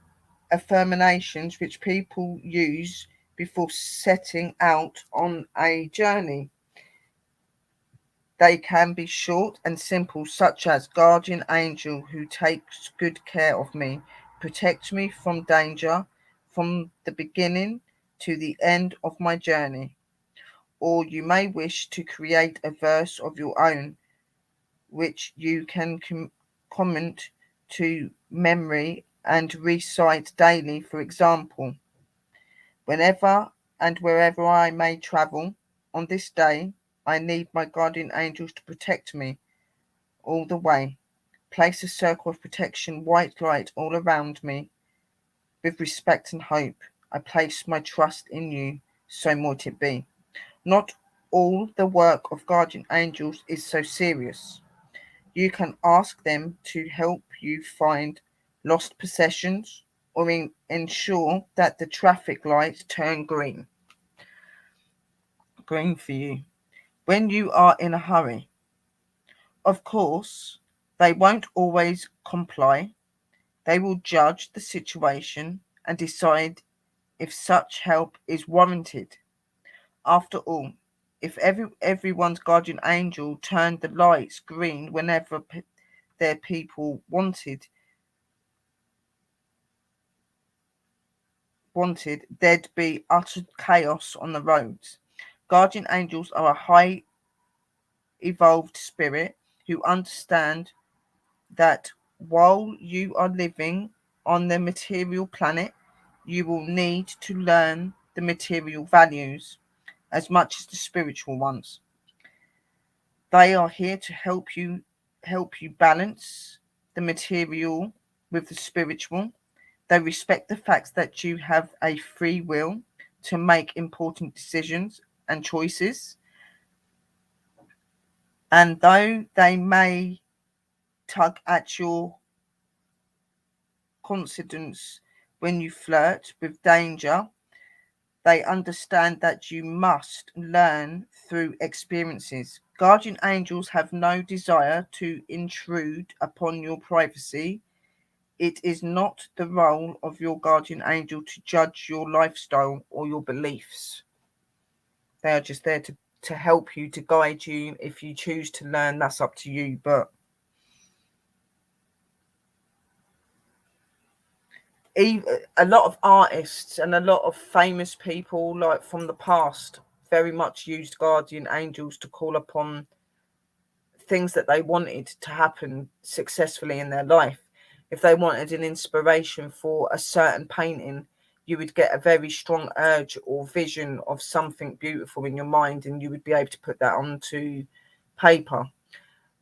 affirmations which people use before setting out on a journey. They can be short and simple, such as guardian angel who takes good care of me, protect me from danger from the beginning to the end of my journey. Or you may wish to create a verse of your own, which you can comment to memory and recite daily. For example, whenever and wherever I may travel on this day, I need my guardian angels to protect me all the way. Place a circle of protection, white light all around me. With respect and hope, I place my trust in you, so might it be. Not all the work of guardian angels is so serious. You can ask them to help you find lost possessions or ensure that the traffic lights turn green. Green for you. When you are in a hurry. Of course, they won't always comply. They will judge the situation and decide if such help is warranted. After all, if everyone's guardian angel turned the lights green whenever their people wanted, there'd be utter chaos on the roads. Guardian angels are a high evolved spirit who understand that while you are living on the material planet, you will need to learn the material values as much as the spiritual ones. They are here to help you balance the material with the spiritual. They respect the fact that you have a free will to make important decisions and choices. And though they may tug at your confidence when you flirt with danger, they understand that you must learn through experiences. Guardian angels have no desire to intrude upon your privacy. It is not the role of your guardian angel to judge your lifestyle or your beliefs. They are just there to help you, to guide you. If you choose to learn, that's up to you. But a lot of artists and a lot of famous people, like from the past, very much used guardian angels to call upon things that they wanted to happen successfully in their life. If they wanted an inspiration for a certain painting, you would get a very strong urge or vision of something beautiful in your mind, and you would be able to put that onto paper.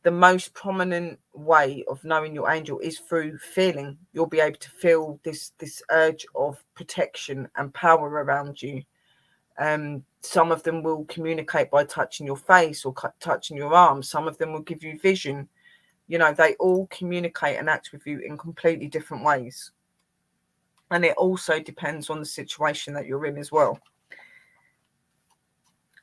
The most prominent way of knowing your angel is through feeling. You'll be able to feel this urge of protection and power around you. Some of them will communicate by touching your face or touching your arm. Some of them will give you vision. You know, they all communicate and act with you in completely different ways. And it also depends on the situation that you're in as well.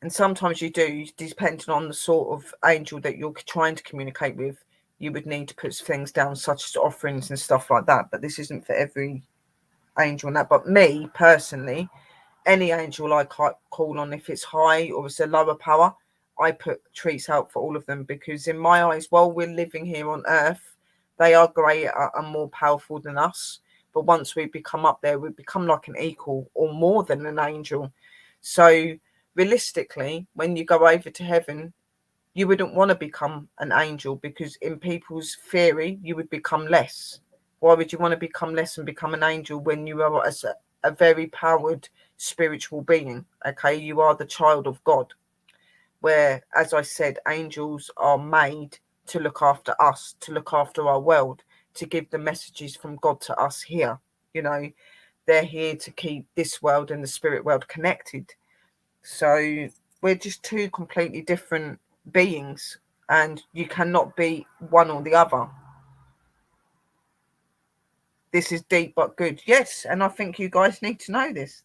And sometimes you do, depending on the sort of angel that you're trying to communicate with, you would need to put things down, such as offerings and stuff like that. But this isn't for every angel and that. But me, personally, any angel I call on, if it's high or it's a lower power, I put treats out for all of them, because in my eyes, while we're living here on earth, they are greater and more powerful than us. But once we become up there, we become like an equal or more than an angel. So realistically, when you go over to heaven, you wouldn't want to become an angel, because in people's theory, you would become less. Why would you want to become less and become an angel when you are a very powered spiritual being? Okay, you are the child of God, where, as I said, angels are made to look after us, to look after our world, to give the messages from God to us here. You know, they're here to keep this world and the spirit world connected. So we're just two completely different beings, and you cannot be one or the other. This is deep but good. Yes, and I think you guys need to know this.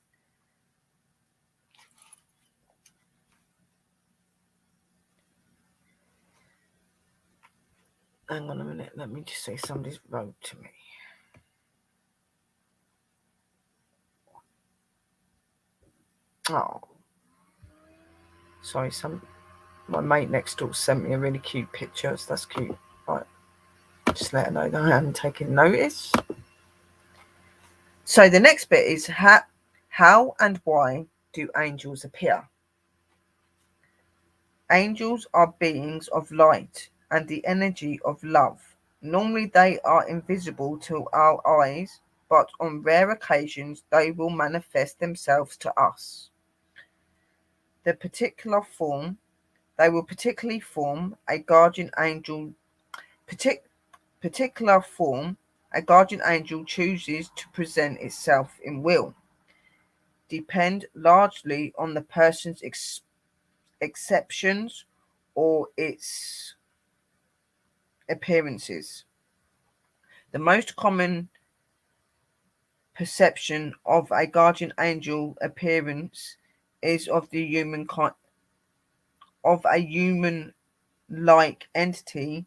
Hang on a minute, let me just say somebody's wrote to me. Oh, sorry, my mate next door sent me a really cute picture. So that's cute. Right, just let her know that I am taking notice. So the next bit is how and why do angels appear? Angels are beings of light and the energy of love. Normally they are invisible to our eyes, but on rare occasions they will manifest themselves to us. They will particularly form a guardian angel. Particular form a guardian angel chooses to present itself in will depend largely on the person's exceptions or its appearances. The most common perception of a guardian angel appearance is of the human-like entity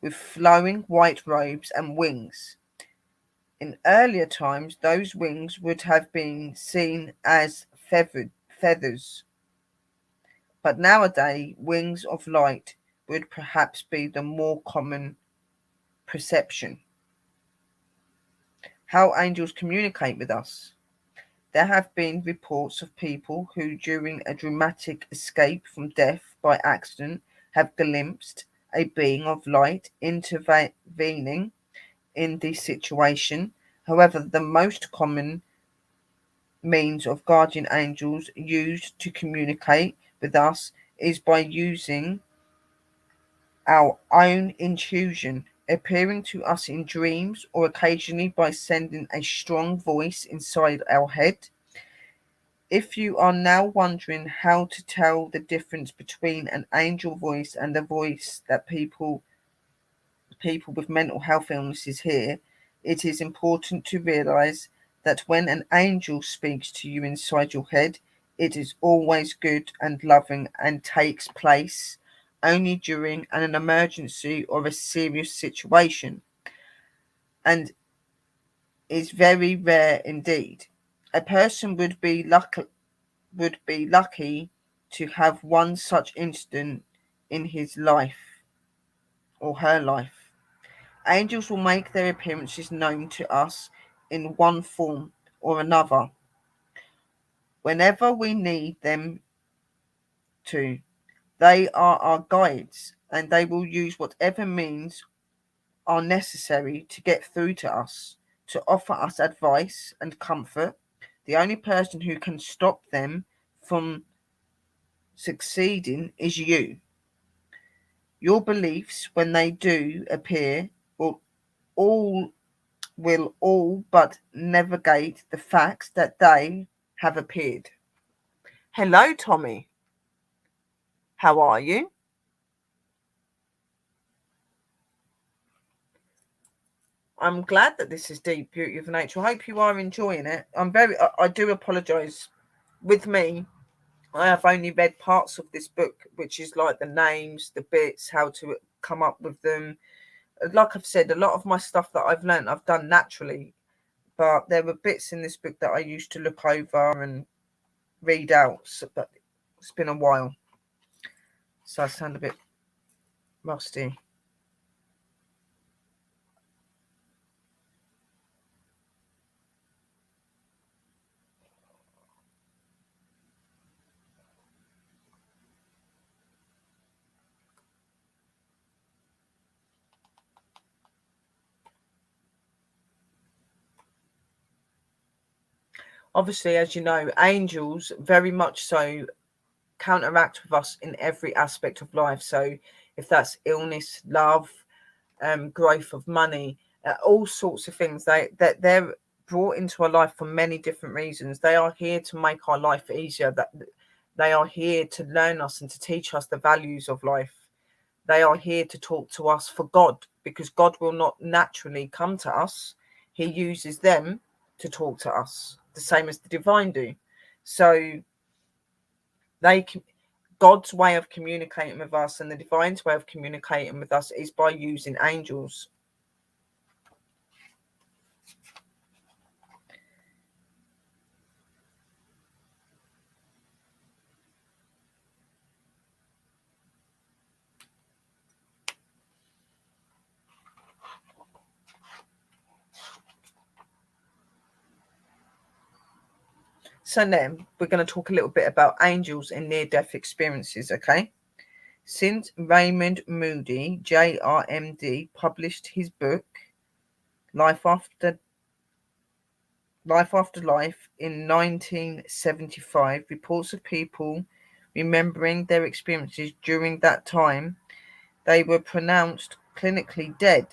with flowing white robes and wings. In earlier times, those wings would have been seen as feathers, but nowadays, wings of light would perhaps be the more common perception. How angels communicate with us. There have been reports of people who, during a dramatic escape from death by accident, have glimpsed a being of light intervening in the situation. However, the most common means of guardian angels used to communicate with us is by using our own intuition, appearing to us in dreams, or occasionally by sending a strong voice inside our head. If you are now wondering how to tell the difference between an angel voice and the voice that people with mental health illnesses hear, it is important to realize that when an angel speaks to you inside your head, it is always good and loving and takes place only during an emergency or a serious situation, and is very rare indeed. A person would be lucky to have one such incident in his life or her life. Angels will make their appearances known to us in one form or another whenever we need them to. They are our guides, and they will use whatever means are necessary to get through to us, to offer us advice and comfort. The only person who can stop them from succeeding is you. Your beliefs, when they do appear, all will all but negate the facts that they have appeared. Hello, Tommy. How are you? I'm glad that this is Deep Beauty of Nature. I hope you are enjoying it. I do apologise. With me, I have only read parts of this book, which is like the names, the bits, how to come up with them. Like I've said, a lot of my stuff that I've learned, I've done naturally. But there were bits in this book that I used to look over and read out. But it's been a while. So I sound a bit rusty. Obviously, as you know, angels very much so counteract with us in every aspect of life. So if that's illness, love, growth of money, all sorts of things, they're brought into our life for many different reasons. They are here to make our life easier. That they are here to learn us and to teach us the values of life. They are here to talk to us for God, because God will not naturally come to us. He uses them to talk to us, the same as the divine do. So God's way of communicating with us and the divine's way of communicating with us is by using angels. So then we're going to talk a little bit about angels and near-death experiences, okay? Since Raymond Moody, JRMD, published his book, Life After Life in 1975, reports of people remembering their experiences during that time, they were pronounced clinically dead.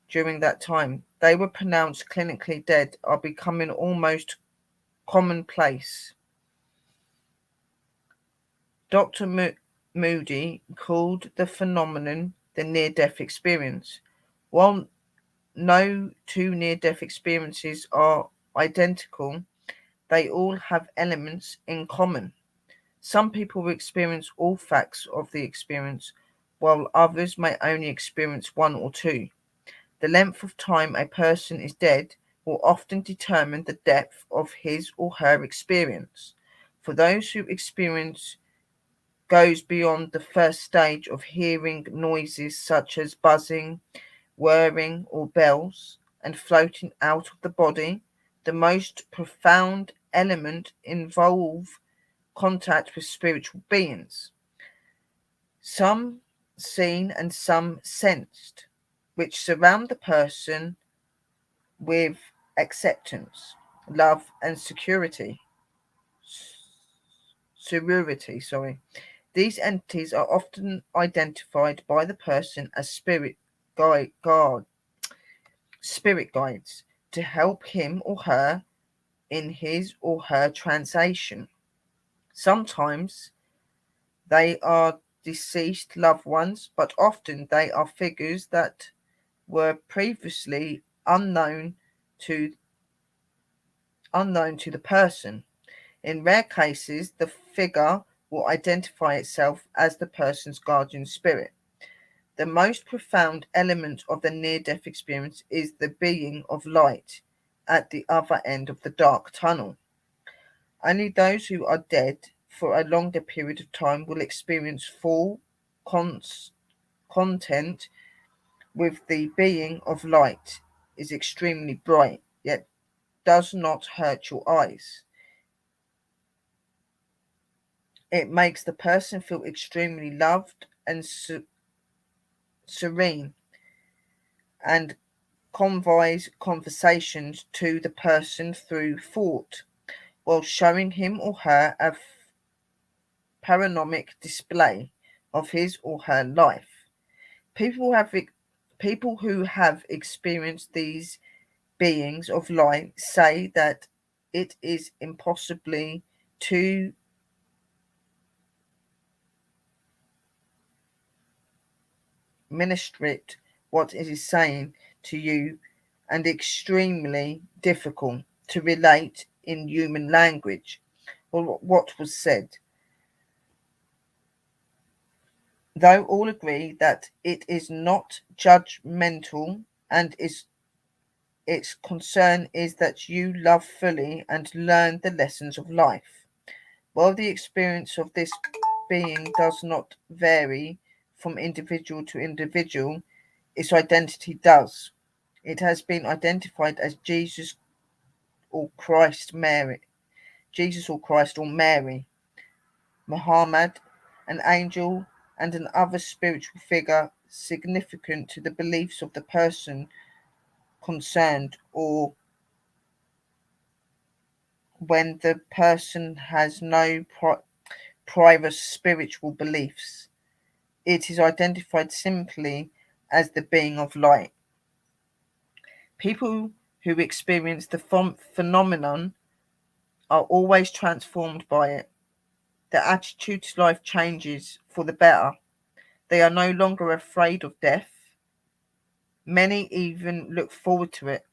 During that time, they were pronounced clinically dead are becoming almost commonplace. Dr. Moody called the phenomenon the near-death experience. While no two near-death experiences are identical, they all have elements in common. Some people will experience all facts of the experience, while others may only experience one or two. The length of time a person is dead will often determine the depth of his or her experience. For those who experience goes beyond the first stage of hearing noises such as buzzing, whirring, or bells, and floating out of the body, the most profound element involve contact with spiritual beings, some seen and some sensed, which surround the person with acceptance, love, and security. Sorority. These entities are often identified by the person as spirit guides to help him or her in his or her translation. Sometimes they are deceased loved ones, but often they are figures that were previously unknown to the person. In rare cases, the figure will identify itself as the person's guardian spirit. The most profound element of the near-death experience is the being of light at the other end of the dark tunnel. Only those who are dead for a longer period of time will experience full content with the being of light is extremely bright, yet does not hurt your eyes. It makes the person feel extremely loved and serene, and conveys conversations to the person through thought, while showing him or her a panoramic display of his or her life. People who have experienced these beings of light say that it is impossibly to ministrate what it is saying to you, and extremely difficult to relate in human language or what was said. Though all agree that it is not judgmental, and its concern is that you love fully and learn the lessons of life. While the experience of this being does not vary from individual to individual, its identity does. It has been identified as Jesus or Christ Mary, Jesus or Christ or Mary, Muhammad, an angel, and an other spiritual figure significant to the beliefs of the person concerned, or when the person has no prior spiritual beliefs. It is identified simply as the being of light. People who experience the phenomenon are always transformed by it. Their attitude to life changes for the better. They are no longer afraid of death. Many even look forward to it,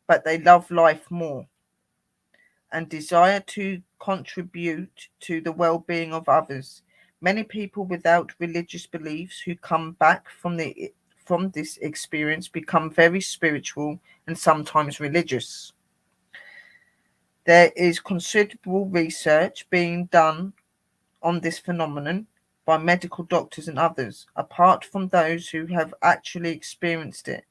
but they love life more and desire to contribute to the well-being of others. Many people without religious beliefs who come back from this experience become very spiritual and sometimes religious. There is considerable research being done on this phenomenon by medical doctors and others, apart from those who have actually experienced it.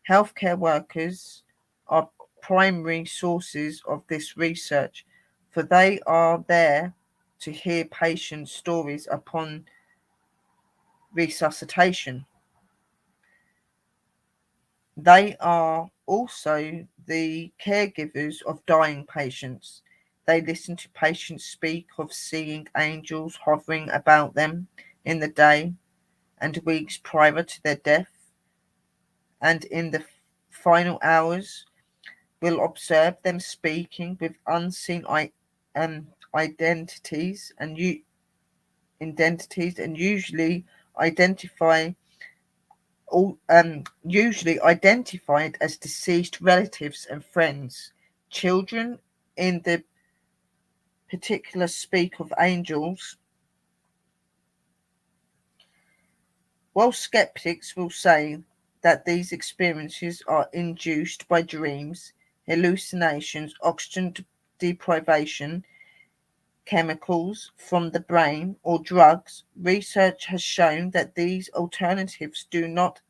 Healthcare workers are primary sources of this research, for they are there to hear patients' stories upon resuscitation. They are also the caregivers of dying patients. They listen to patients speak of seeing angels hovering about them in the day and weeks prior to their death, and in the final hours will observe them speaking with unseen identities and usually identified as deceased relatives and friends. Children in the particular speak of angels, while skeptics will say that these experiences are induced by dreams, hallucinations, oxygen deprivation, chemicals from the brain, or drugs. Research has shown that these alternatives do not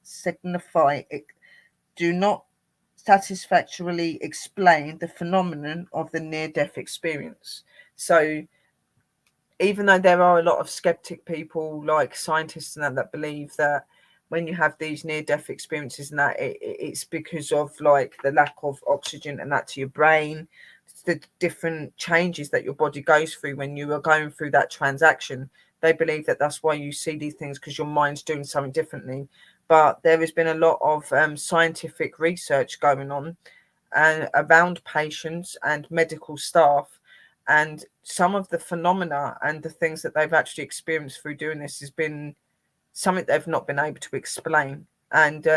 satisfactorily explain the phenomenon of the near-death experience. So even though there are a lot of skeptic people like scientists and that believe that when you have these near-death experiences and that it's because of like the lack of oxygen and that to your brain, the different changes that your body goes through when you are going through that transaction, they believe that that's why you see these things, because your mind's doing something differently. But there has been a lot of scientific research going on around patients and medical staff, and some of the phenomena and the things that they've actually experienced through doing this has been something they've not been able to explain, and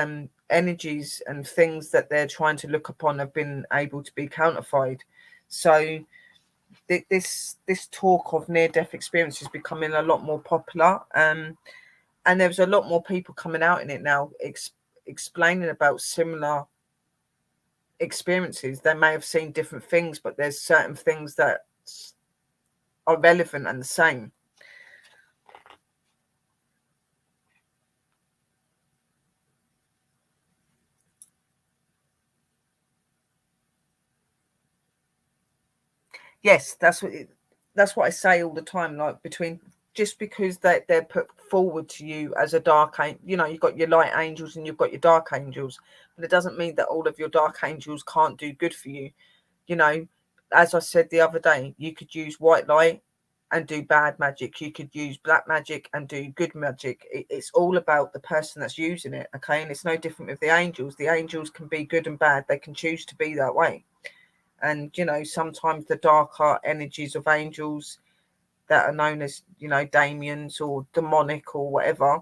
energies and things that they're trying to look upon have been able to be counterfied. So this talk of near-death experience is becoming a lot more popular, and there's a lot more people coming out in it now explaining about similar experiences. They may have seen different things, but there's certain things that are relevant and the same. Yes, that's what I say all the time. Like, between, just because they're put forward to you as a dark angel, you've got your light angels and you've got your dark angels, but it doesn't mean that all of your dark angels can't do good for you. You know, as I said the other day, you could use white light and do bad magic. You could use black magic and do good magic. It's all about the person that's using it, okay? And it's no different with the angels. The angels can be good and bad. They can choose to be that way. And, sometimes the darker energies of angels that are known as, Damians or demonic or whatever,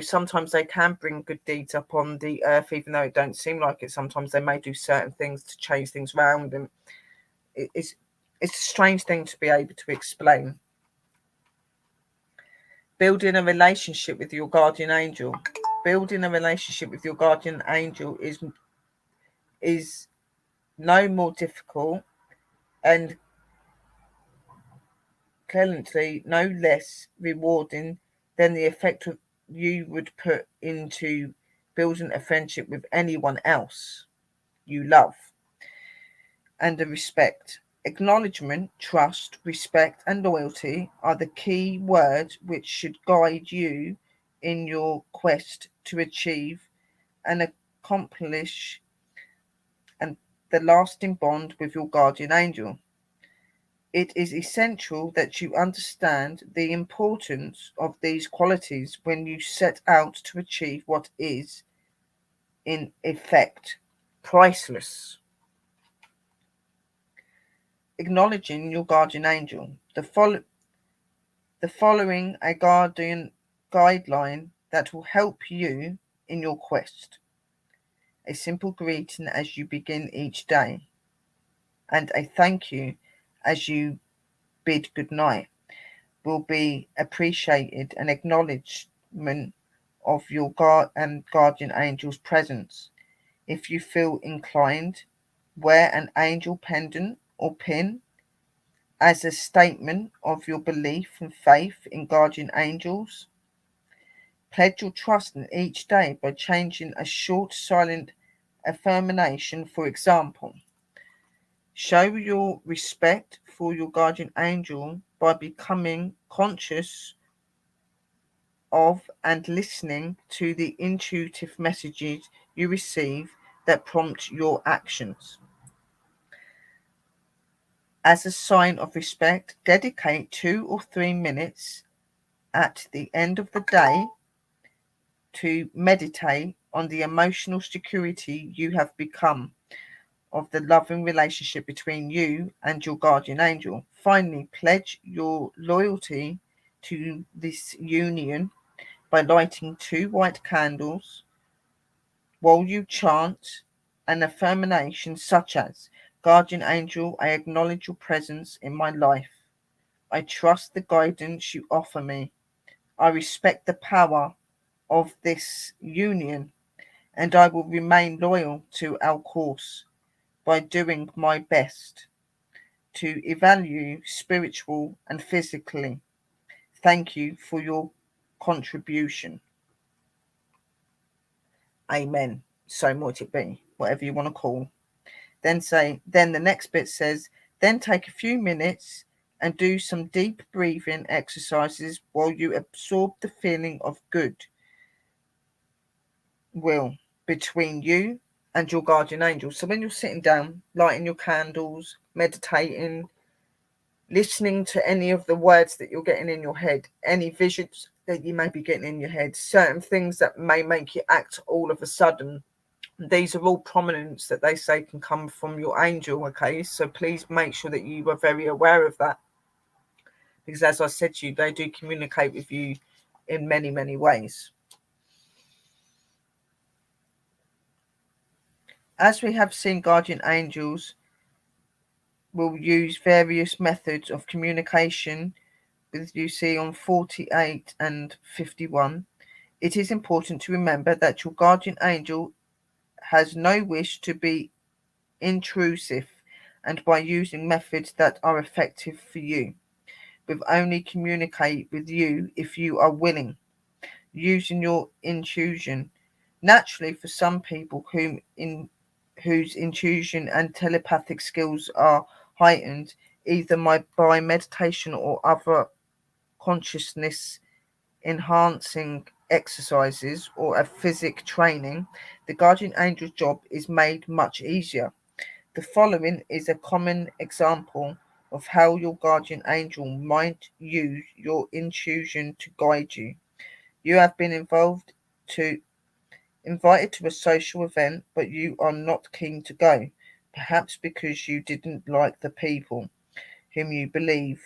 sometimes they can bring good deeds up on the earth, even though it don't seem like it. Sometimes they may do certain things to change things around, and it's a strange thing to be able to explain. Building a relationship with your guardian angel. Building a relationship with your guardian angel is no more difficult and currently no less rewarding than the effect you would put into building a friendship with anyone else you love. And the respect. Acknowledgement, trust, respect, and loyalty are the key words which should guide you in your quest to achieve and accomplish and the lasting bond with your guardian angel. It is essential that you understand the importance of these qualities when you set out to achieve what is, in effect, priceless. Acknowledging your guardian angel. The following a guardian guideline that will help you in your quest. A simple greeting as you begin each day, and a thank you as you bid good night will be appreciated, an acknowledgement of your guardian angel's presence. If you feel inclined, wear an angel pendant or pin as a statement of your belief and faith in guardian angels. Pledge your trust in each day by changing a short silent affirmation. For example, show your respect for your guardian angel by becoming conscious of and listening to the intuitive messages you receive that prompt your actions. As a sign of respect, dedicate 2 or 3 minutes at the end of the day to meditate on the emotional security you have become of the loving relationship between you and your guardian angel. Finally, pledge your loyalty to this union by lighting 2 white candles while you chant an affirmation such as, Guardian Angel, I acknowledge your presence in my life. I trust the guidance you offer me. I respect the power of this union, and I will remain loyal to our course by doing my best to evaluate spiritual and physically. Thank you for your contribution. Amen. So might it be, whatever you want to call. Then the next bit says, then take a few minutes and do some deep breathing exercises while you absorb the feeling of good will between you and your guardian angel. So when you're sitting down, lighting your candles, meditating, listening to any of the words that you're getting in your head, any visions that you may be getting in your head, certain things that may make you act all of a sudden, these are all prominence that they say can come from your angel, okay? So please make sure that you are very aware of that, because as I said to you, they do communicate with you in many, many ways. As we have seen, guardian angels will use various methods of communication with you see on 48 and 51. It is important to remember that your guardian angel has no wish to be intrusive, and by using methods that are effective for you, will only communicate with you if you are willing, using your intuition. Naturally, for some people whose intuition and telepathic skills are heightened, either by meditation or other consciousness enhancing exercises or a physic training, the guardian angel's job is made much easier. The following is a common example of how your guardian angel might use your intuition to guide you. You have been invited to a social event, but you are not keen to go, perhaps because you didn't like the people whom you believe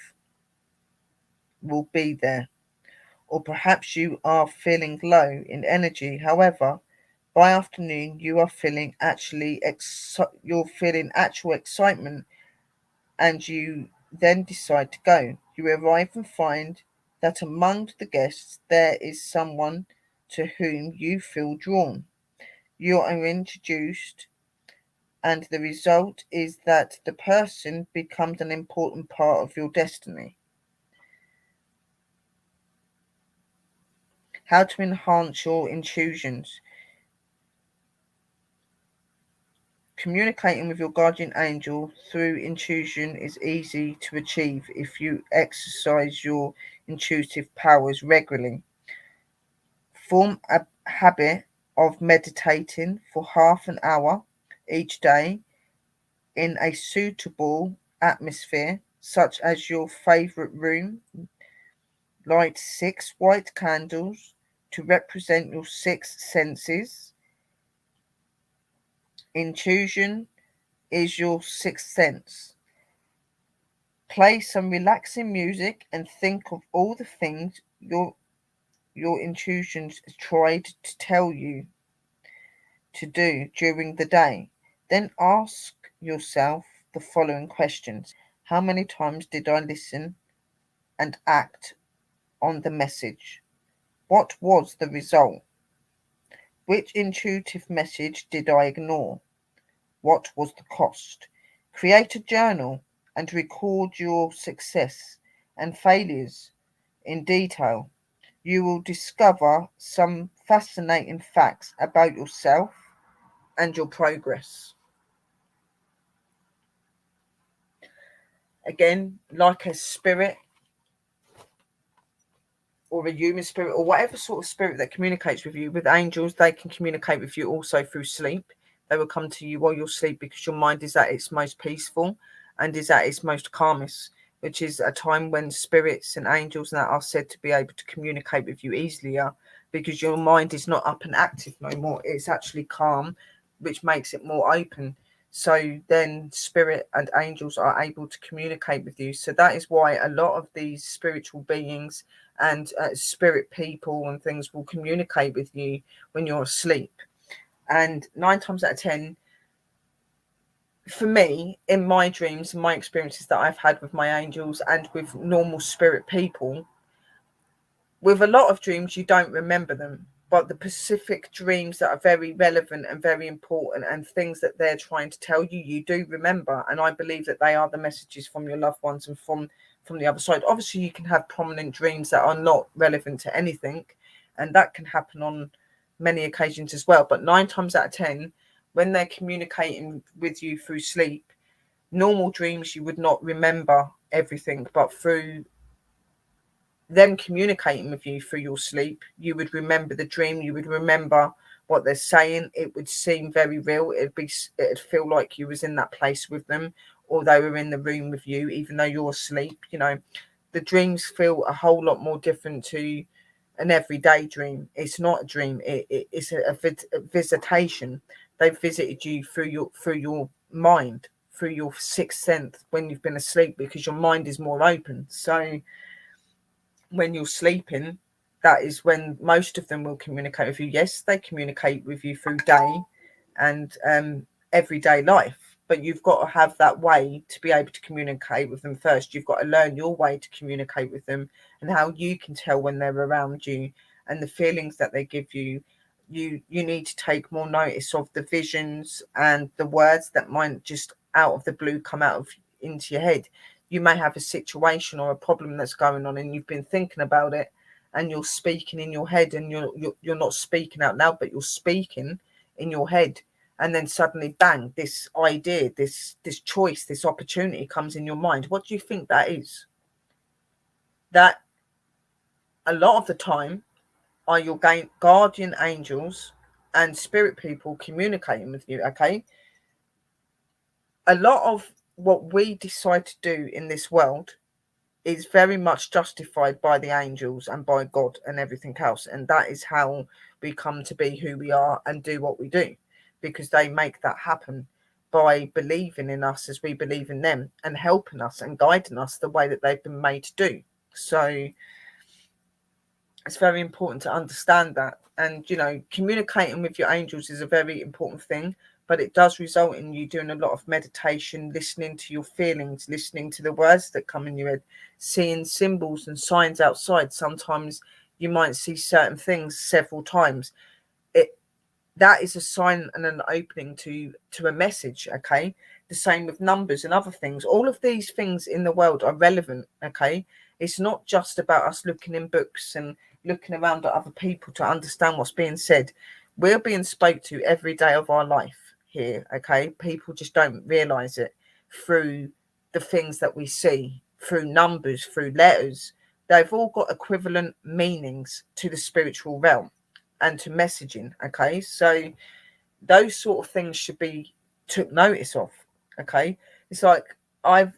will be there, or perhaps you are feeling low in energy. However, by afternoon you are feeling you're feeling actual excitement, and you then decide to go. You arrive and find that among the guests there is someone to whom you feel drawn. You are introduced, and the result is that the person becomes an important part of your destiny. How to enhance your intuitions. Communicating with your guardian angel through intuition is easy to achieve if you exercise your intuitive powers regularly. Form a habit of meditating for half an hour each day in a suitable atmosphere, such as your favorite room. Light 6 white candles to represent your six senses. Intuition is your sixth sense. Play some relaxing music and think of all the things your intuitions tried to tell you to do during the day. Then ask yourself the following questions. How many times did I listen and act on the message? What was the result? Which intuitive message did I ignore? What was the cost? Create a journal and record your success and failures in detail. You will discover some fascinating facts about yourself and your progress. Again, like a spirit or a human spirit or whatever sort of spirit that communicates with you, with angels, they can communicate with you also through sleep. They will come to you while you're asleep because your mind is at its most peaceful and is at its most calmest, which is a time when spirits and angels and that are said to be able to communicate with you easier because your mind is not up and active no more. It's actually calm, which makes it more open. So then spirit and angels are able to communicate with you. So that is why a lot of these spiritual beings and spirit people and things will communicate with you when you're asleep. And 9 times out of 10, for me, in my dreams and my experiences that I've had with my angels and with normal spirit people, with a lot of dreams, you don't remember them. But the specific dreams that are very relevant and very important and things that they're trying to tell you, you do remember. And I believe that they are the messages from your loved ones and from the other side. Obviously, you can have prominent dreams that are not relevant to anything. And that can happen on many occasions as well. But 9 times out of 10, when they're communicating with you through sleep, normal dreams, you would not remember everything. But through them communicating with you through your sleep, you would remember the dream, you would remember what they're saying. It would seem very real. It'd feel like you was in that place with them, or they were in the room with you, even though you're asleep. You know, the dreams feel a whole lot more different to an everyday dream. It's not a dream. It's a visitation. They've visited you through your mind, through your sixth sense when you've been asleep, because your mind is more open. So when you're sleeping, that is when most of them will communicate with you. Yes, they communicate with you through day and everyday life, but you've got to have that way to be able to communicate with them first. You've got to learn your way to communicate with them and how you can tell when they're around you and the feelings that they give you. You need to take more notice of the visions and the words that might just out of the blue come out of into your head. You may have a situation or a problem that's going on and you've been thinking about it and you're speaking in your head and you're not speaking out loud, but you're speaking in your head and then suddenly bang, this idea, this choice, this opportunity comes in your mind. What do you think that is? That a lot of the time are your guardian angels and spirit people communicating with you. Okay, a lot of what we decide to do in this world is very much justified by the angels and by God and everything else. And that is how we come to be who we are and do what we do, because they make that happen by believing in us as we believe in them and helping us and guiding us the way that they've been made to do. So it's very important to understand that. And, you know, communicating with your angels is a very important thing, but it does result in you doing a lot of meditation, listening to your feelings, listening to the words that come in your head, seeing symbols and signs outside. Sometimes you might see certain things several times. That is a sign and an opening to a message. Okay, the same with numbers and other things. All of these things in the world are relevant. Okay, it's not just about us looking in books and looking around at other people to understand what's being said. We're being spoke to every day of our life here. Okay, people just don't realize it through the things that we see, through numbers, through letters. They've all got equivalent meanings to the spiritual realm and to messaging. Okay, so those sort of things should be took notice of. Okay, it's like I've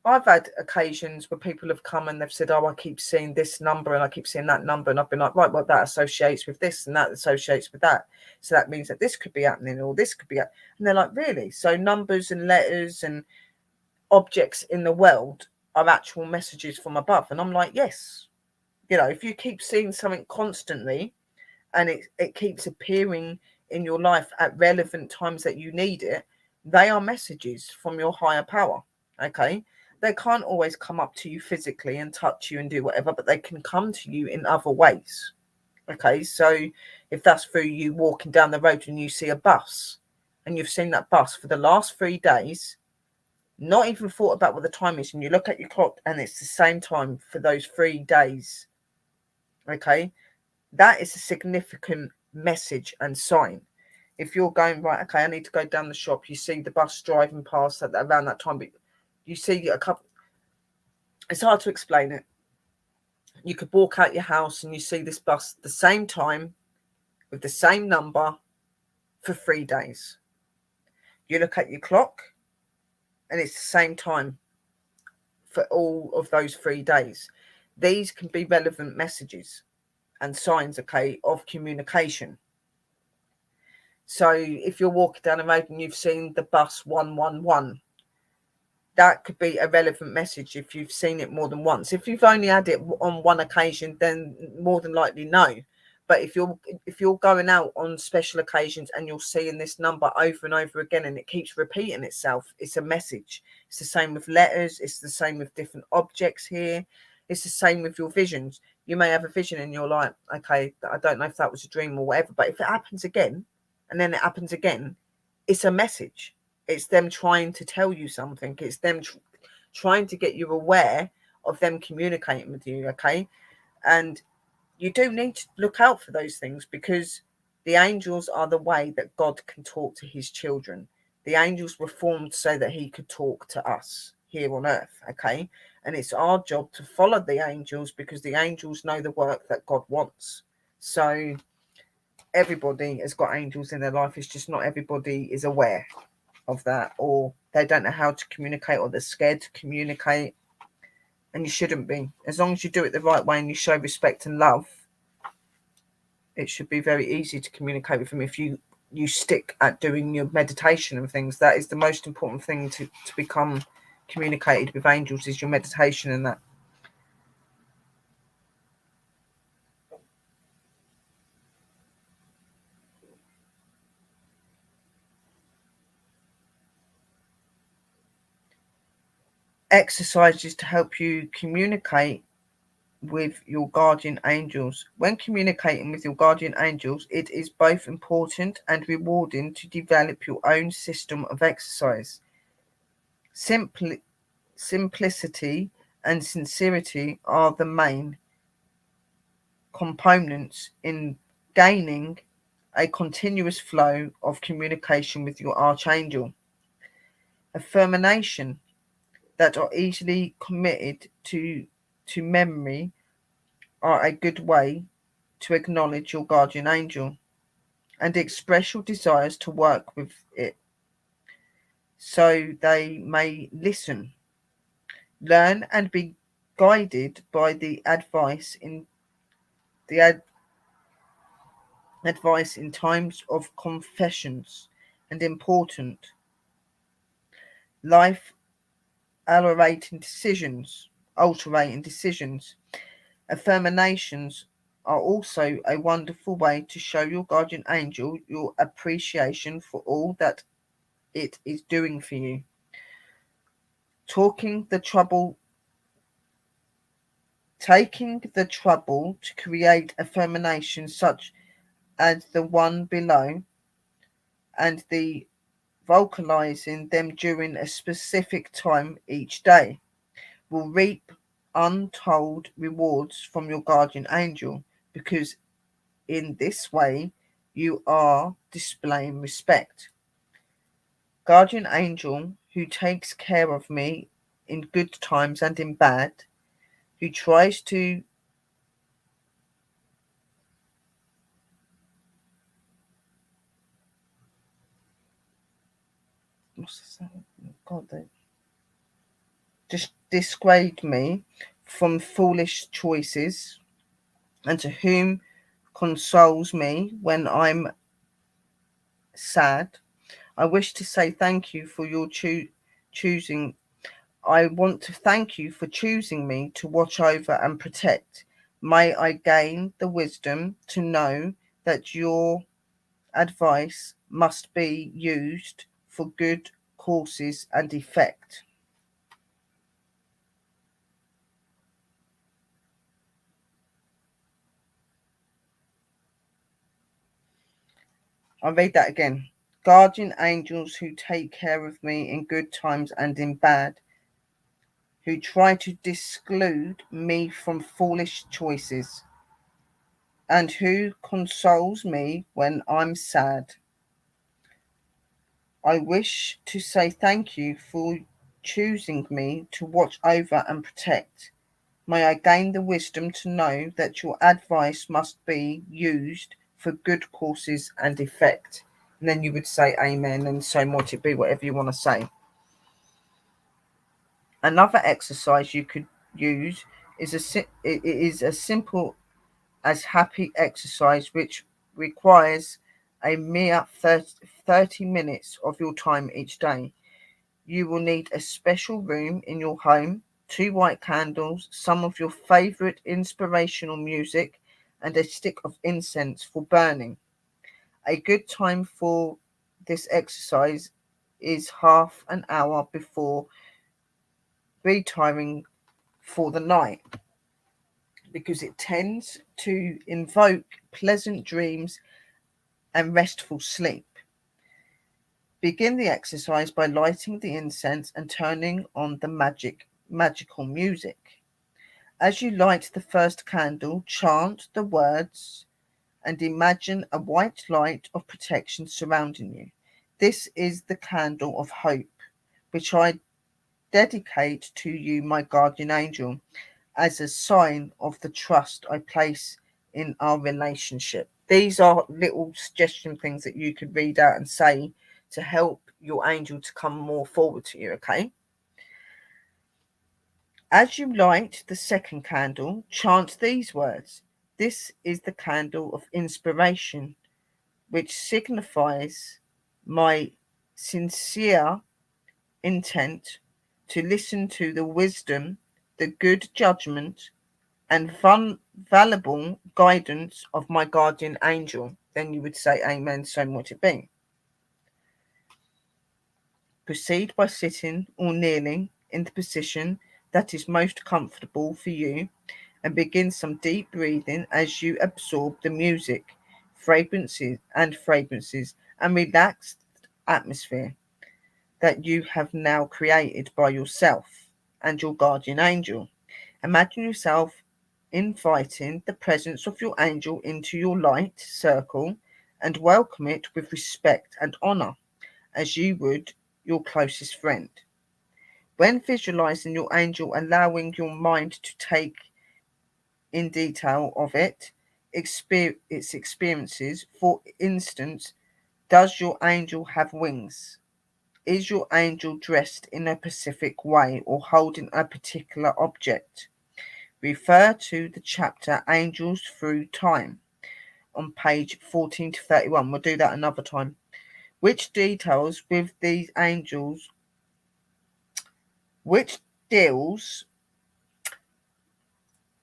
had occasions where people have come and they've said, oh, I keep seeing this number and I keep seeing that number, and I've been like, right, well, that associates with this and that associates with that, so that means that this could be happening or this could be and they're like, really? So numbers and letters and objects in the world are actual messages from above? And I'm like, yes. You know, if you keep seeing something constantly and it keeps appearing in your life at relevant times that you need it, they are messages from your higher power. Okay, they can't always come up to you physically and touch you and do whatever, but they can come to you in other ways. Okay, so if that's through you walking down the road and you see a bus and you've seen that bus for the last 3 days, not even thought about what the time is, and you look at your clock and it's the same time for those 3 days, okay, that is a significant message and sign. If you're going, right, okay, I need to go down the shop, you see the bus driving past at around that time, but you see a couple, it's hard to explain it. You could walk out your house and you see this bus the same time with the same number for 3 days. You look at your clock and it's the same time for all of those 3 days. These can be relevant messages and signs, okay, of communication. So if you're walking down the road and you've seen the bus 111, that could be a relevant message if you've seen it more than once. If you've only had it on one occasion, then more than likely no. But if you're going out on special occasions and you're seeing this number over and over again and it keeps repeating itself, it's a message. It's the same with letters. It's the same with different objects here. It's the same with your visions. You may have a vision and you're like, okay, I don't know if that was a dream or whatever, but if it happens again and then it happens again, it's a message. It's them trying to tell you something. It's them trying to get you aware of them communicating with you, okay? And you do need to look out for those things, because the angels are the way that God can talk to his children. The angels were formed so that he could talk to us here on earth, okay? And it's our job to follow the angels, because the angels know the work that God wants. So everybody has got angels in their life. It's just not everybody is aware of that, or they don't know how to communicate, or they're scared to communicate. And you shouldn't be. As long as you do it the right way and you show respect and love, it should be very easy to communicate with them. If you stick at doing your meditation and things, that is the most important thing to become communicated with angels, is your meditation and that. Exercises to help you communicate with your guardian angels. When communicating with your guardian angels, it is both important and rewarding to develop your own system of exercise. Simplicity and sincerity are the main components in gaining a continuous flow of communication with your archangel. Affirmation that are easily committed to memory are a good way to acknowledge your guardian angel and express your desires to work with it so they may listen, learn, and be guided by the advice in times of confessions and important life alterating decisions. Affirmations are also a wonderful way to show your guardian angel your appreciation for all that it is doing for you. Taking the trouble to create affirmations such as the one below and the vocalizing them during a specific time each day will reap untold rewards from your guardian angel, because in this way you are displaying respect. Guardian angel who takes care of me in good times and in bad, who tries to God, they just dissuade me from foolish choices, and to whom consoles me when I'm sad. I wish to say thank you for your choosing. I want to thank you for choosing me to watch over and protect. May I gain the wisdom to know that your advice must be used for good causes and effect. I'll read that again. Guardian angels who take care of me in good times and in bad, who try to disclude me from foolish choices, and who consoles me when I'm sad. I wish to say thank you for choosing me to watch over and protect. May I gain the wisdom to know that your advice must be used for good causes and effect. And then you would say amen, and so might it be, whatever you want to say. Another exercise you could use is a simple as happy exercise which requires a mere 30 minutes of your time each day. You will need a special room in your home, 2 white candles, some of your favorite inspirational music, and a stick of incense for burning. A good time for this exercise is half an hour before retiring for the night, because it tends to invoke pleasant dreams and restful sleep. Begin the exercise by lighting the incense and turning on the magical music. As you light the first candle, chant the words and imagine a white light of protection surrounding you. This is the candle of hope, which I dedicate to you, my guardian angel, as a sign of the trust I place in our relationship. These are little suggestion things that you could read out and say to help your angel to come more forward to you, okay? As you light the second candle, chant these words. This is the candle of inspiration, which signifies my sincere intent to listen to the wisdom, the good judgment, and valuable guidance of my guardian angel. Then you would say, amen, so might it be. Proceed by sitting or kneeling in the position that is most comfortable for you, and begin some deep breathing as you absorb the music, fragrances and relaxed atmosphere that you have now created by yourself and your guardian angel. Imagine yourself inviting the presence of your angel into your light circle and welcome it with respect and honour, as you would your closest friend. When visualizing your angel, allowing your mind to take in detail of its experiences. For instance, does your angel have wings? Is your angel dressed in a specific way or holding a particular object? Refer to the chapter Angels Through Time on page 14 to 31. We'll do that another time. Which details with these angels, which deals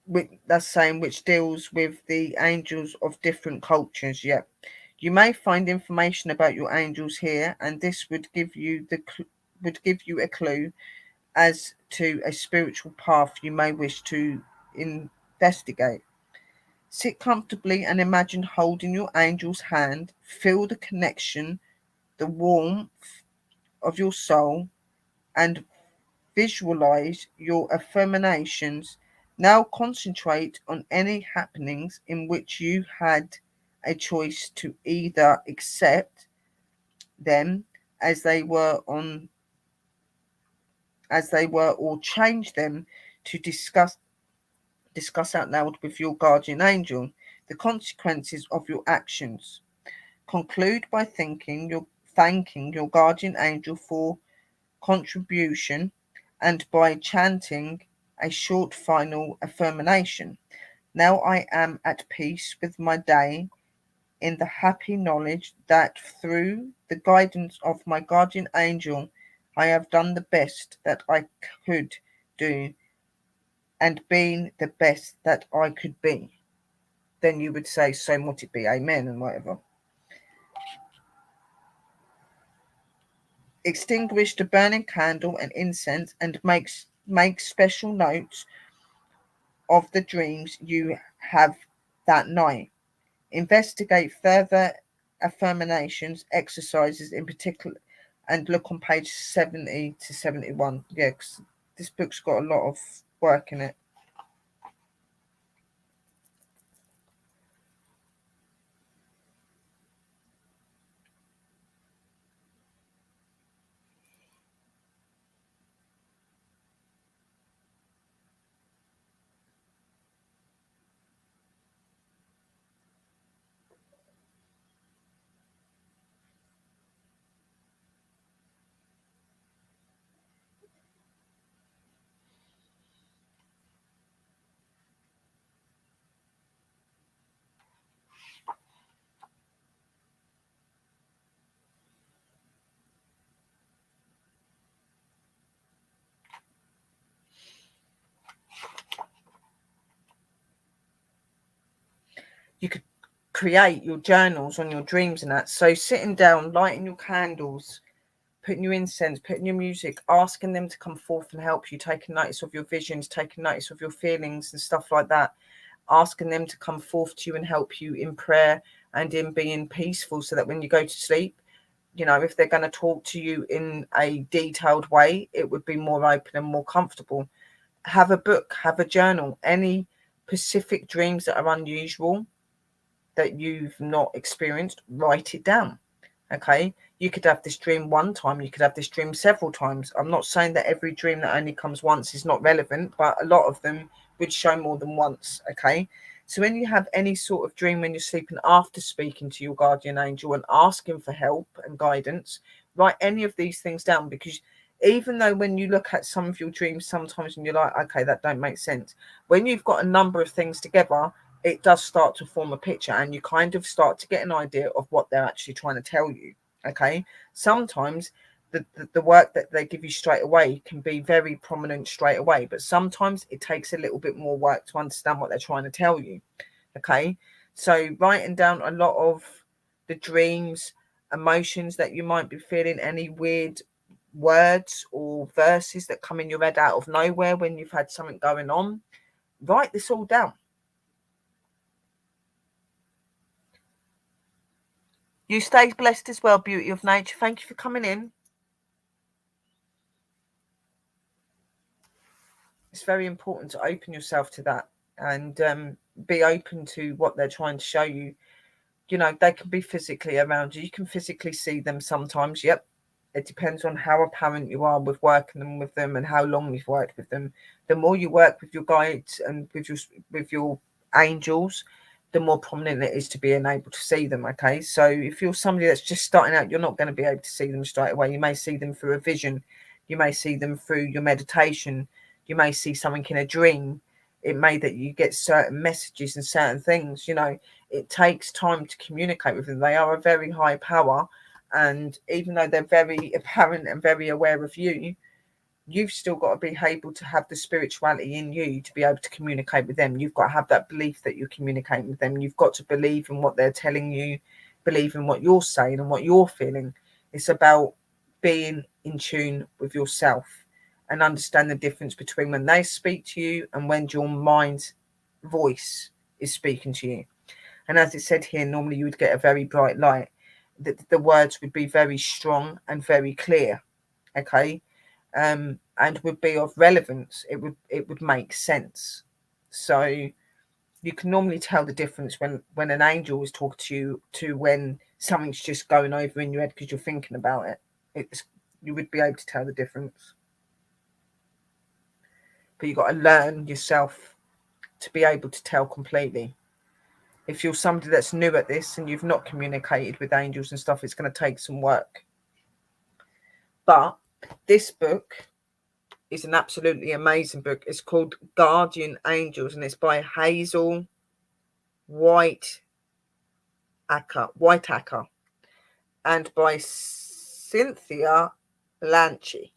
with that's saying which deals with the angels of different cultures. Yeah, you may find information about your angels here, and this would give you a clue as to a spiritual path you may wish to investigate. Sit comfortably and imagine holding your angel's hand. Feel the connection, the warmth of your soul, and visualize your affirmations. Now concentrate on any happenings in which you had a choice to either accept them as they were or change them to discuss out loud with your guardian angel the consequences of your actions. Conclude by thanking your guardian angel for contribution and by chanting a short final affirmation. Now I am at peace with my day in the happy knowledge that through the guidance of my guardian angel, I have done the best that I could do and been the best that I could be. Then you would say, so mote it be, amen, and whatever. Extinguish the burning candle and incense and make special notes of the dreams you have that night. Investigate further affirmations, exercises in particular, and look on page 70 to 71. Yeah, 'cause this book's got a lot of work in it. You could create your journals on your dreams and that. So sitting down, lighting your candles, putting your incense, putting your music, asking them to come forth and help you, taking notice of your visions, taking notice of your feelings and stuff like that, asking them to come forth to you and help you in prayer and in being peaceful, so that when you go to sleep, you know, if they're going to talk to you in a detailed way, it would be more open and more comfortable. Have a book, have a journal, any specific dreams that are unusual that you've not experienced, write it down. Okay, you could have this dream one time, you could have this dream several times. I'm not saying that every dream that only comes once is not relevant, but a lot of them would show more than once. Okay, so when you have any sort of dream when you're sleeping, after speaking to your guardian angel and asking for help and guidance, write any of these things down, because even though when you look at some of your dreams sometimes and you're like, okay, that don't make sense, when you've got a number of things together, it does start to form a picture and you kind of start to get an idea of what they're actually trying to tell you. Okay, sometimes the work that they give you straight away can be very prominent straight away, but sometimes it takes a little bit more work to understand what they're trying to tell you. Okay, so writing down a lot of the dreams, emotions that you might be feeling, any weird words or verses that come in your head out of nowhere when you've had something going on, write this all down. You stay blessed as well, beauty of nature. Thank you for coming in. It's very important to open yourself to that and be open to what they're trying to show you. you know, they can be physically around you. You can physically see them sometimes. Yep. It depends on how apparent you are with working with them and how long you've worked with them. The more you work with your guides and with your angels, the more prominent it is to being able to see them. Okay, so if you're somebody that's just starting out, you're not going to be able to see them straight away. You may see them through a vision, you may see them through your meditation, you may see something in a dream. It may that you get certain messages and certain things. You know, it takes time to communicate with them. They are a very high power, and even though they're very apparent and very aware of you, you've still got to be able to have the spirituality in you to be able to communicate with them. You've got to have that belief that you're communicating with them. You've got to believe in what they're telling you, believe in what you're saying and what you're feeling. It's about being in tune with yourself and understand the difference between when they speak to you and when your mind's voice is speaking to you. And as it said here, normally you would get a very bright light. The words would be very strong and very clear. Okay. And would be of relevance. It would make sense. So you can normally tell the difference when an angel is talking to you to when something's just going over in your head because you're thinking about it. You would be able to tell the difference. But you've got to learn yourself to be able to tell completely. If you're somebody that's new at this and you've not communicated with angels and stuff, it's going to take some work. But this book is an absolutely amazing book. It's called Guardian Angels, and it's by Hazel Whiteacre, and by Cynthia Lanchi.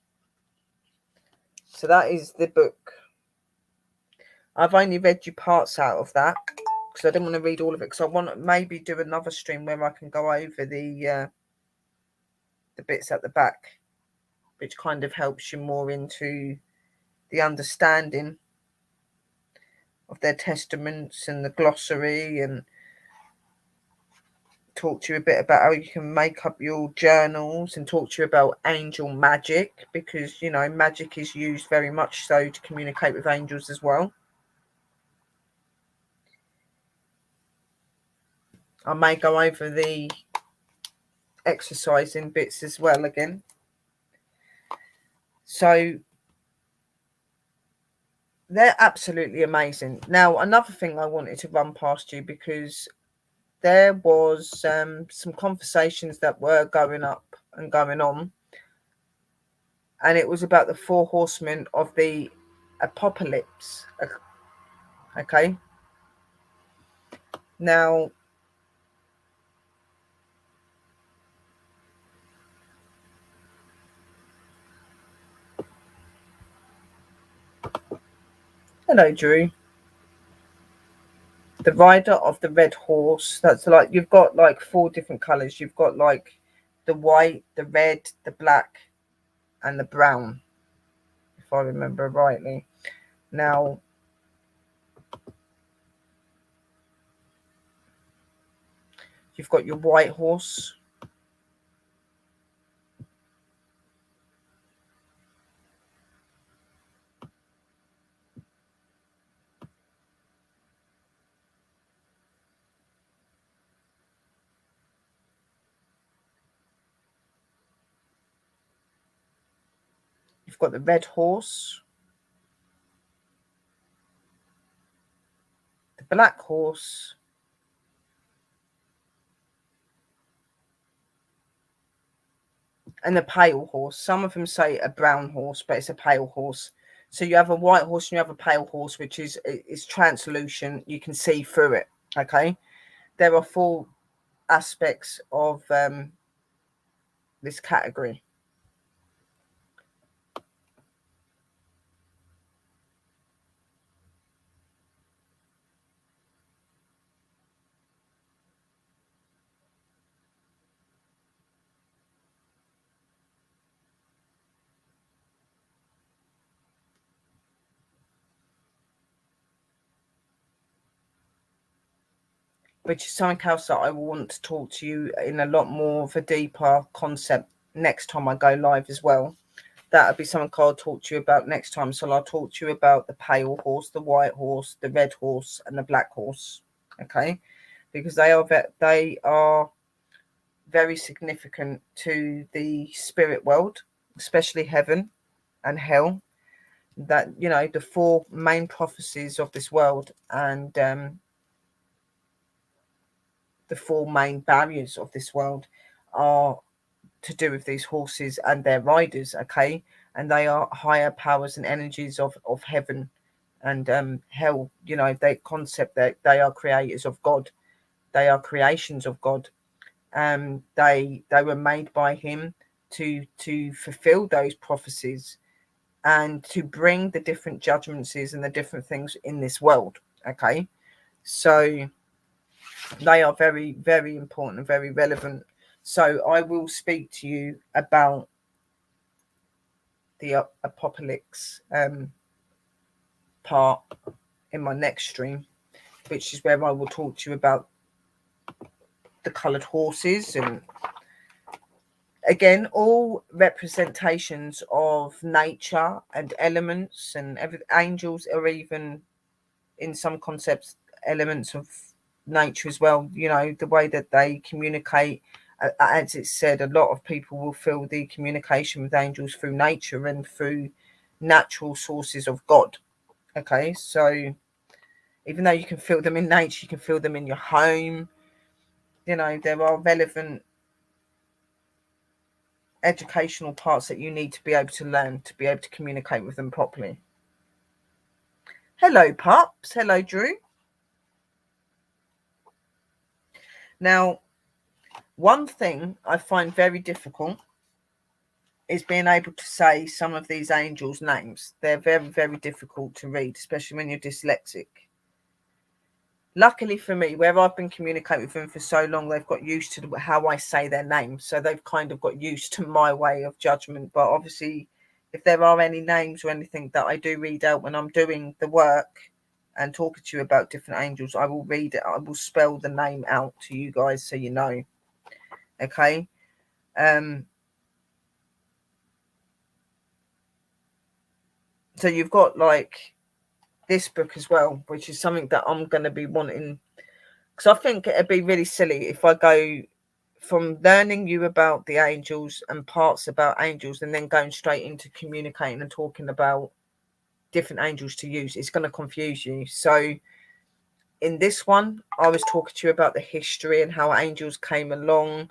So that is the book. I've only read you parts out of that because I didn't want to read all of it, because I want to maybe do another stream where I can go over the bits at the back, which kind of helps you more into the understanding of their testaments and the glossary, and talk to you a bit about how you can make up your journals, and talk to you about angel magic, because, you know, magic is used very much so to communicate with angels as well. I may go over the exercising bits as well again. So they're absolutely amazing. Now, another thing I wanted to run past you, because there was some conversations that were going up and going on, and it was about the 4 horsemen of the apocalypse. Okay. Now, hello, Drew. The rider of the red horse. That's like, you've got like 4 different colors. You've got like the white, the red, the black, and the brown, if I remember rightly. Now, you've got your white horse. You've got the red horse, the black horse, and the pale horse. Some of them say a brown horse, but it's a pale horse. So you have a white horse and you have a pale horse, which is translucent. You can see through it. Okay. There are 4 aspects of this category. Which is something else that I will want to talk to you in a lot more of a deeper concept next time I go live as well. That'll be something I'll talk to you about next time. So I'll talk to you about the pale horse, the white horse, the red horse, and the black horse. Okay, because they are very significant to the spirit world, especially heaven and hell. That, you know, the four main prophecies of this world, and the four main barriers of this world are to do with these horses and their riders, okay? And they are higher powers and energies of heaven and hell. You know, they concept that they are creators of God, they are creations of God. They were made by him to fulfill those prophecies and to bring the different judgments and the different things in this world, okay? So they are very, very important and very relevant. So I will speak to you about the apocalypse part in my next stream, which is where I will talk to you about the coloured horses, and again, all representations of nature and elements and angels are even in some concepts elements of nature as well. You know, the way that they communicate, as it said, a lot of people will feel the communication with angels through nature and through natural sources of God. Okay, so even though you can feel them in nature, you can feel them in your home. You know, there are relevant educational parts that you need to be able to learn to be able to communicate with them properly. Hello, pups. Hello, Drew. Now, one thing I find very difficult is being able to say some of these angels' names. They're very, very difficult to read, especially when you're dyslexic. Luckily for me, where I've been communicating with them for so long, they've got used to how I say their name. So they've kind of got used to my way of judgment. But obviously, if there are any names or anything that I do read out when I'm doing the work and talking to you about different angels, I will read it. I will spell the name out to you guys so you know. Okay. So you've got like this book as well, which is something that I'm going to be wanting, because I think it'd be really silly if I go from learning you about the angels and parts about angels and then going straight into communicating and talking about different angels to use. It's going to confuse you. So in this one, I was talking to you about the history and how angels came along,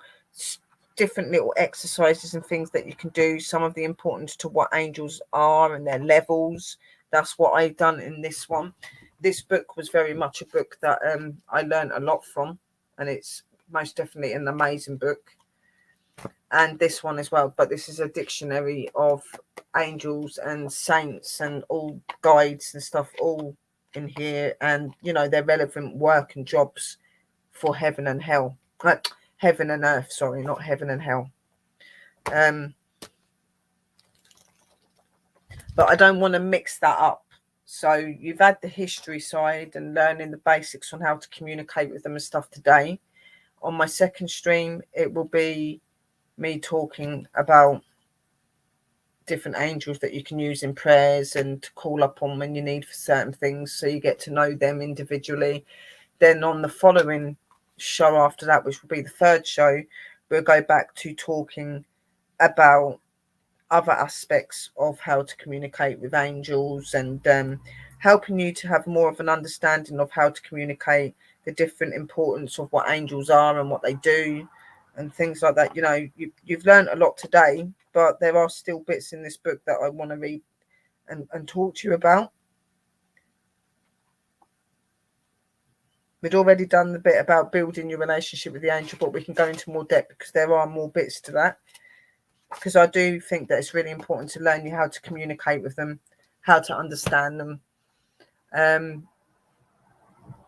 different little exercises and things that you can do, some of the importance to what angels are and their levels. That's what I've done in this one. This book was very much a book that I learned a lot from, and it's most definitely an amazing book. And this one as well, but this is a dictionary of angels and saints and all guides and stuff all in here, and you know, their relevant work and jobs for heaven and hell. Heaven and earth, sorry, not heaven and hell. But I don't want to mix that up. So you've had the history side and learning the basics on how to communicate with them and stuff today. On my second stream, it will be me talking about different angels that you can use in prayers and to call up on when you need for certain things, so you get to know them individually. Then on the following show after that, which will be the third show, we'll go back to talking about other aspects of how to communicate with angels and helping you to have more of an understanding of how to communicate, the different importance of what angels are and what they do and things like that. You know, you've learned a lot today, but there are still bits in this book that I want to read and talk to you about. We'd already done the bit about building your relationship with the angel, but we can go into more depth because there are more bits to that. Because I do think that it's really important to learn you how to communicate with them, how to understand them.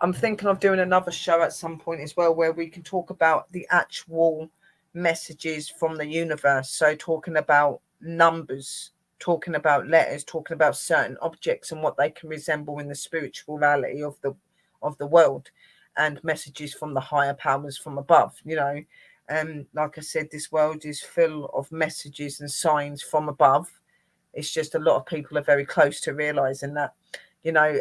I'm thinking of doing another show at some point as well, where we can talk about the actual messages from the universe. So talking about numbers, talking about letters, talking about certain objects and what they can resemble in the spirituality of the world, and messages from the higher powers from above, you know. Like I said, this world is full of messages and signs from above. It's just a lot of people are very close to realizing that, you know,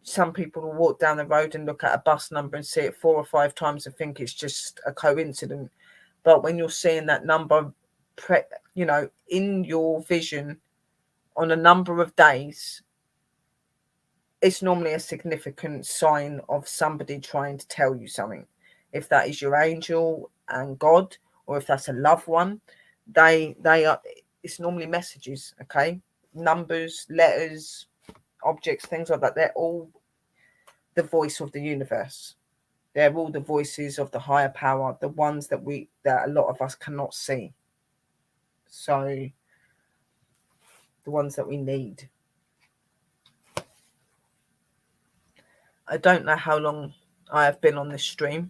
some people will walk down the road and look at a bus number and see it 4 or 5 times and think it's just a coincidence. But when you're seeing that number, in your vision on a number of days, it's normally a significant sign of somebody trying to tell you something. If that is your angel and God, or if that's a loved one, they are. It's normally messages. Okay, numbers, letters, objects, things like that. They're all the voice of the universe. They're all the voices of the higher power, the ones that a lot of us cannot see. So the ones that we need. I don't know how long I have been on this stream.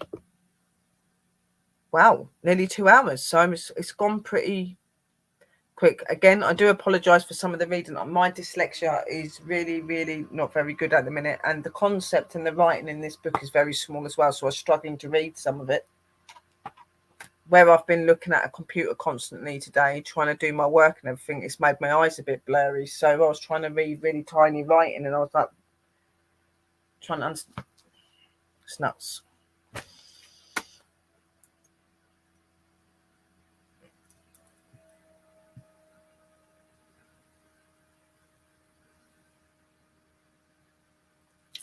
Wow, nearly 2 hours. So it's gone pretty quick. Again, I do apologize for some of the reading. My dyslexia is really, really not very good at the minute. And the concept and the writing in this book is very small as well. So I was struggling to read some of it. Where I've been looking at a computer constantly today, trying to do my work and everything, it's made my eyes a bit blurry. So I was trying to read really tiny writing and I was like, trying to understand. It's nuts.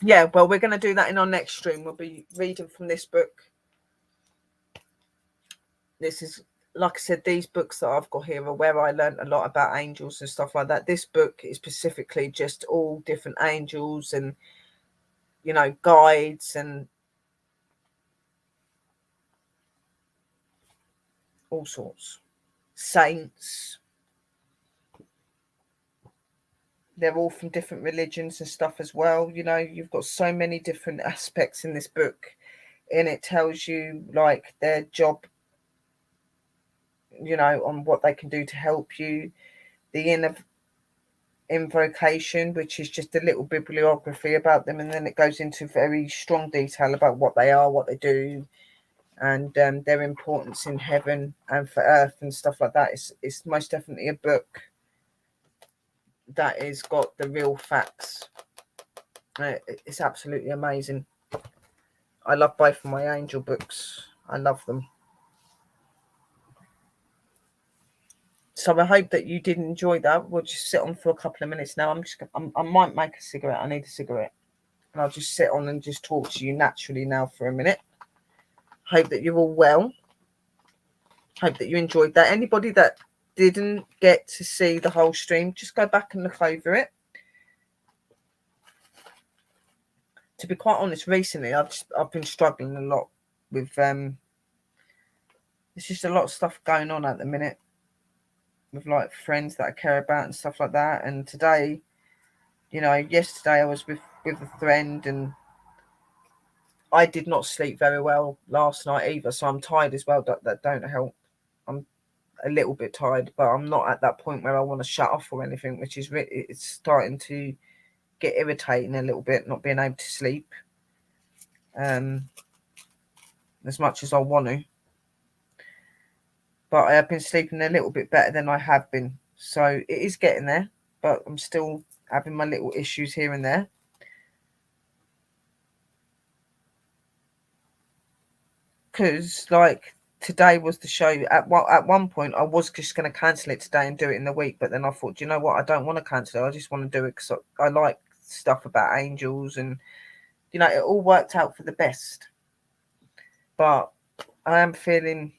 Yeah, well, we're going to do that in our next stream. We'll be reading from this book. This is, like I said, these books that I've got here are where I learned a lot about angels and stuff like that. This book is specifically just all different angels and, guides and all sorts. Saints. They're all from different religions and stuff as well. You've got so many different aspects in this book, and it tells you like their job, on what they can do to help you. The invocation, which is just a little bibliography about them, and then it goes into very strong detail about what they are, what they do, and their importance in heaven and for earth and stuff like that. It's most definitely a book that has got the real facts. It's absolutely amazing. I love both of my angel books. I love them. So I hope that you did enjoy that. We'll just sit on for a couple of minutes now. I might make a cigarette. I need a cigarette. And I'll just sit on and just talk to you naturally now for a minute. Hope that you're all well. Hope that you enjoyed that. Anybody that didn't get to see the whole stream, just go back and look over it. To be quite honest, recently I've been struggling a lot with there's just a lot of stuff going on at the minute with like friends that I care about and stuff like that. And today, yesterday I was with a friend and I did not sleep very well last night either, so I'm tired as well. That don't help. I'm a little bit tired, but I'm not at that point where I want to shut off or anything, which is it's starting to get irritating a little bit, not being able to sleep as much as I want to. But I have been sleeping a little bit better than I have been, so it is getting there, but I'm still having my little issues here and there. Because like today was the show. At one point I was just going to cancel it today and do it in the week, but then I thought, you know what, I don't want to cancel it. I just want to do it because I like stuff about angels, and it all worked out for the best. But I'm feeling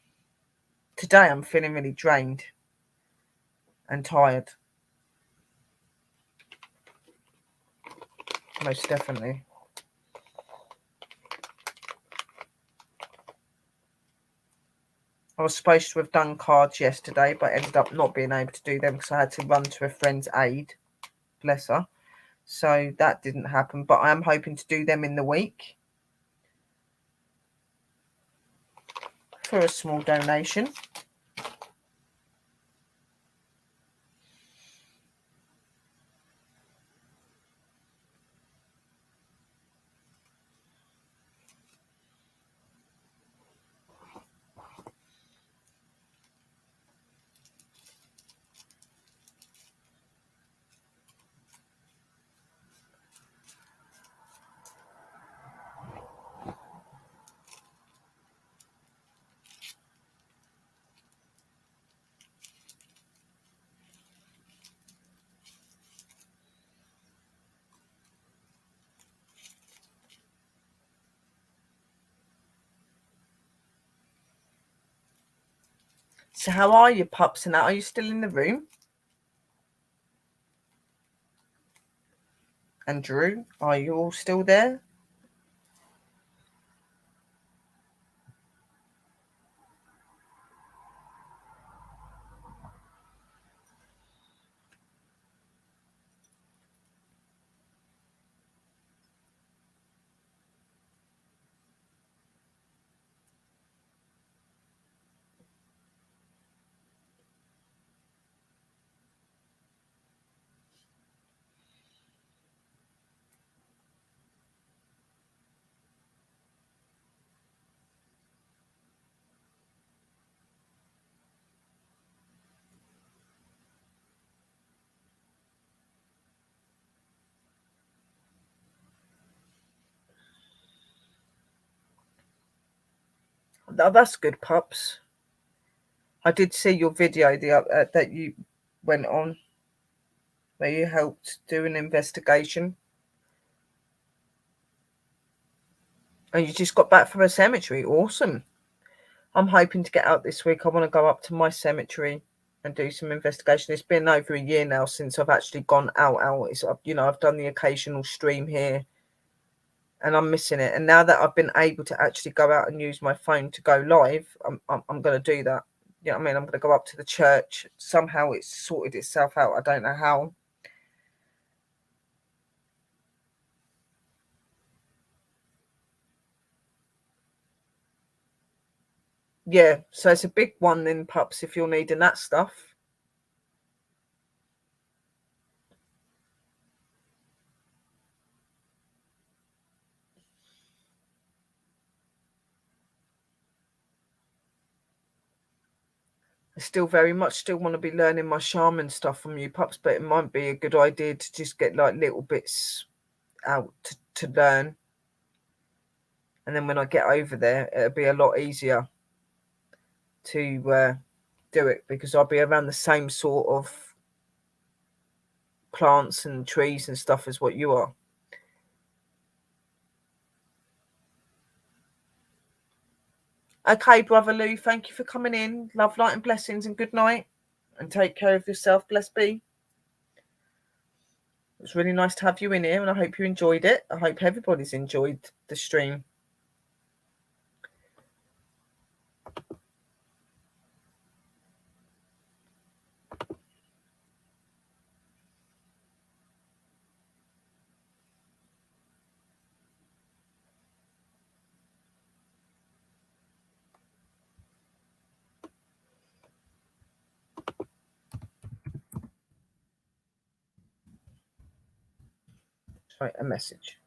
really drained and tired, most definitely. I was supposed to have done cards yesterday, but ended up not being able to do them because I had to run to a friend's aid. Bless her. So that didn't happen, but I am hoping to do them in the week for a small donation. So how are you, pups, and that? Are you still in the room? And Drew, are you all still there? Oh, that's good, pups. I did see your video that you went on where you helped do an investigation. And you just got back from a cemetery. Awesome. I'm hoping to get out this week. I want to go up to my cemetery and do some investigation. It's been over a year now since I've actually gone out. It's, I've done the occasional stream here and I'm missing it. And now that I've been able to actually go out and use my phone to go live, I'm going to do that. You know what I mean? I'm going to go up to the church. Somehow it's sorted itself out. I don't know how. Yeah, so it's a big one then, pups, if you're needing that stuff. I still very much want to be learning my shaman stuff from you, pups, but it might be a good idea to just get like little bits out to learn. And then when I get over there, it'll be a lot easier to do it because I'll be around the same sort of plants and trees and stuff as what you are. Okay, Brother Lou, thank you for coming in. Love, light and blessings and good night. And take care of yourself. Bless be. It was really nice to have you in here and I hope you enjoyed it. I hope everybody's enjoyed the stream. Sorry, a message.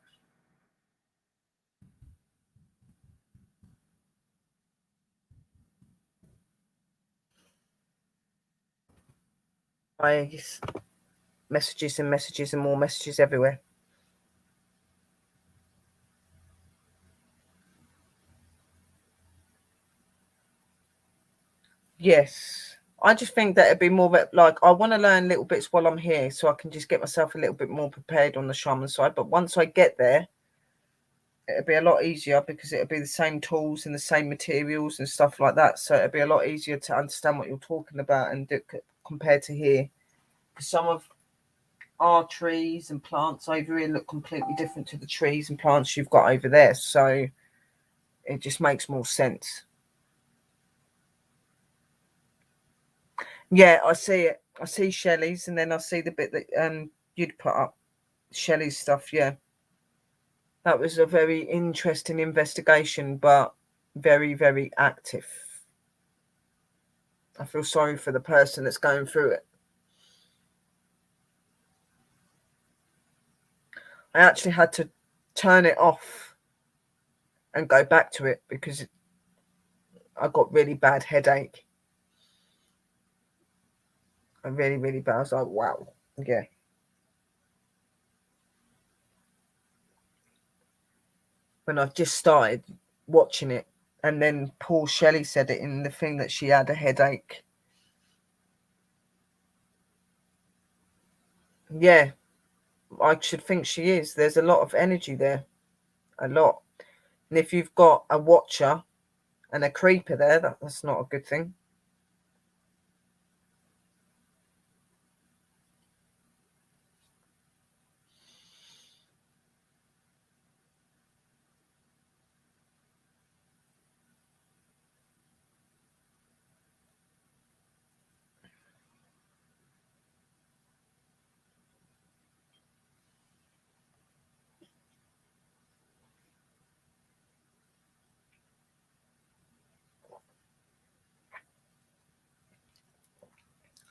Messages and messages and more messages everywhere. Yes. I just think that it'd be more like I want to learn little bits while I'm here so I can just get myself a little bit more prepared on the shaman side. But once I get there, it'll be a lot easier because it'll be the same tools and the same materials and stuff like that. So it'll be a lot easier to understand what you're talking about and compared to here. Because some of our trees and plants over here look completely different to the trees and plants you've got over there. So it just makes more sense. Yeah, I see it. I see Shelley's and then I see the bit that you'd put up. Shelley's stuff, yeah. That was a very interesting investigation, but very, very active. I feel sorry for the person that's going through it. I actually had to turn it off and go back to it because I got really bad headache. I really, really bad. I was like, wow. Yeah. When I just started watching it, and then Paul Shelley said it in the thing that she had a headache. Yeah, I should think she is. There's a lot of energy there. A lot. And if you've got a watcher and a creeper there, that's not a good thing.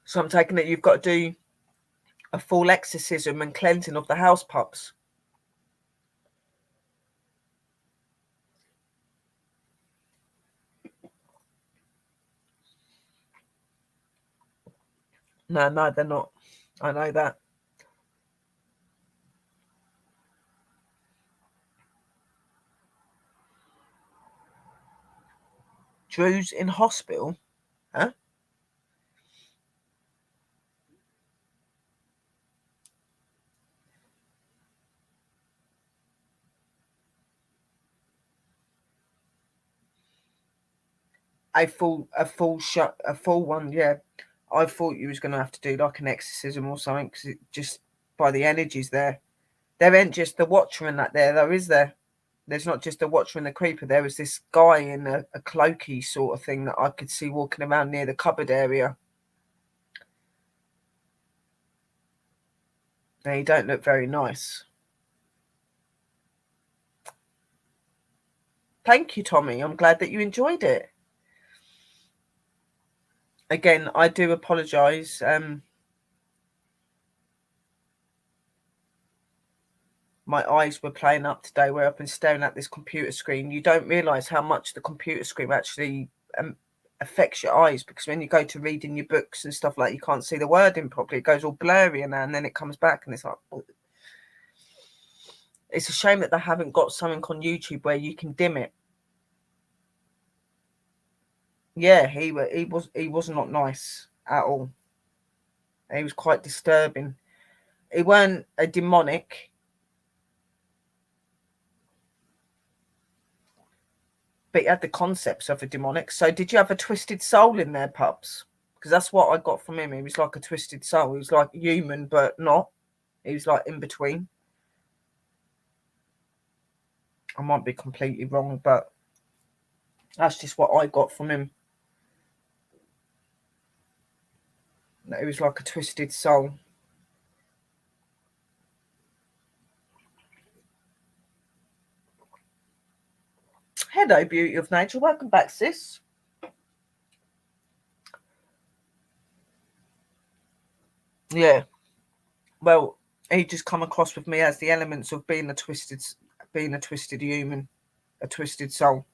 So I'm taking it you've got to do a full exorcism and cleansing of the house pups. No, they're not. I know that. Drew's in hospital? Huh? A full one, yeah. I thought you was going to have to do like an exorcism or something, because it just, by the energies there ain't just the Watcher and that there, though, is there? There's not just the Watcher and the Creeper. There was this guy in a cloaky sort of thing that I could see walking around near the cupboard area. Now, he don't look very nice. Thank you, Tommy. I'm glad that you enjoyed it. Again, I do apologise. My eyes were playing up today where I've been staring at this computer screen. You don't realise how much the computer screen actually affects your eyes, because when you go to reading your books and stuff, like, you can't see the wording properly. It goes all blurry and then it comes back and it's like... It's a shame that they haven't got something on YouTube where you can dim it. Yeah, he was not nice at all. He was quite disturbing. He weren't a demonic, but he had the concepts of a demonic. So did you have a twisted soul in there, pups? Because that's what I got from him. He was like a twisted soul. He was like human, but not. He was like in between. I might be completely wrong, but that's just what I got from him. He was like a twisted soul. Hello, beauty of nature. Welcome back, sis. Yeah. Well, he just come across with me as the elements of being a twisted human, a twisted soul.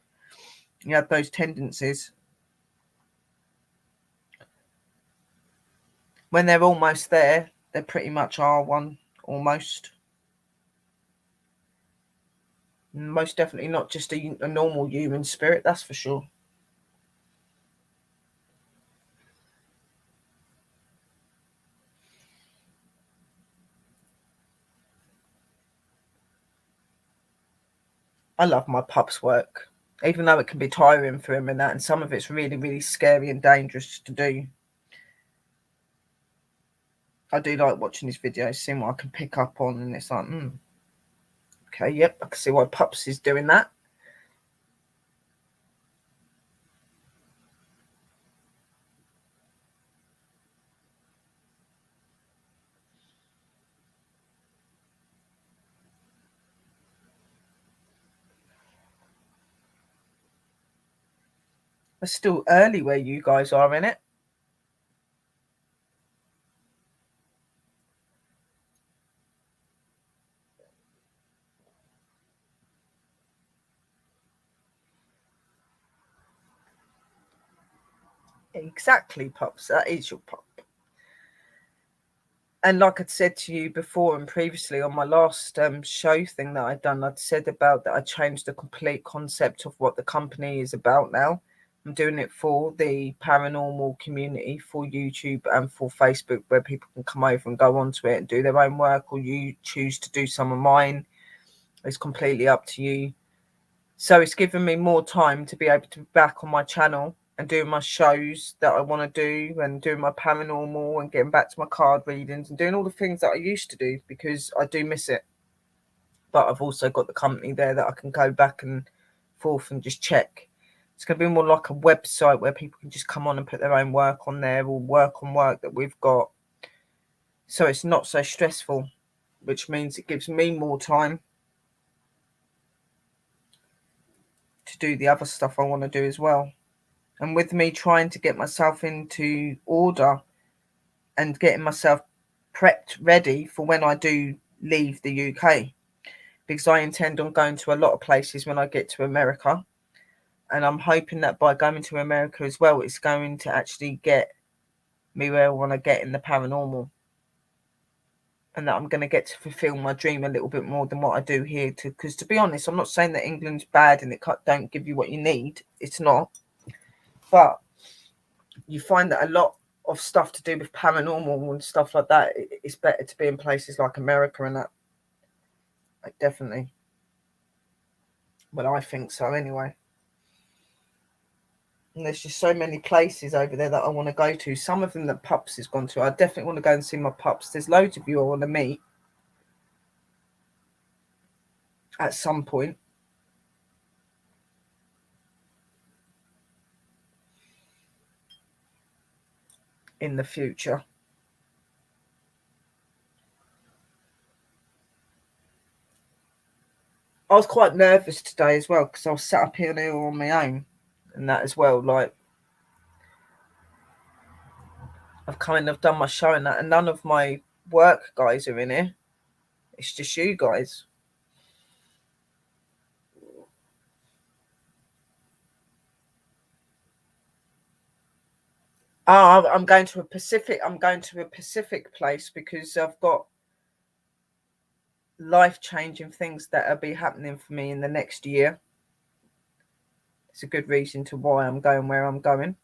He had those tendencies. When they're almost there, they pretty much are one, almost. Most definitely not just a normal human spirit, that's for sure. I love my pup's work, even though it can be tiring for him and that, and some of it's really, really scary and dangerous to do. I do like watching his videos, seeing what I can pick up on, and it's like, okay, yep, I can see why Pups is doing that. It's still early where you guys are in it. Exactly, Pups. That is your pup. And like I'd said to you before and previously on my last show thing that I'd done, I'd said about that I changed the complete concept of what the company is about now. I'm doing it for the paranormal community, for YouTube and for Facebook, where people can come over and go onto it and do their own work, or you choose to do some of mine. It's completely up to you. So it's given me more time to be able to be back on my channel and doing my shows that I want to do, and doing my paranormal and getting back to my card readings and doing all the things that I used to do, because I do miss it. But I've also got the company there that I can go back and forth and just check. It's going to be more like a website where people can just come on and put their own work on there, or work on work that we've got. So it's not so stressful, which means it gives me more time to do the other stuff I want to do as well. And with me trying to get myself into order and getting myself prepped ready for when I do leave the UK, because I intend on going to a lot of places when I get to America. And I'm hoping that by going to America as well, it's going to actually get me where I want to get in the paranormal. And that I'm going to get to fulfill my dream a little bit more than what I do here. Because to be honest, I'm not saying that England's bad and it don't give you what you need. It's not. But you find that a lot of stuff to do with paranormal and stuff like that, it's better to be in places like America and that. Like, definitely. Well, I think so anyway. And there's just so many places over there that I want to go to. Some of them that Pups has gone to. I definitely want to go and see my pups. There's loads of you I want to meet at some point. In the future. I was quite nervous today as well because I was sat up here on my own and that as well. Like, I've kind of done my show and that, and none of my work guys are in here. It's just you guys. Oh, I'm going to a Pacific. I'm going to a Pacific place because I've got life-changing things that will be happening for me in the next year. It's a good reason to why I'm going where I'm going.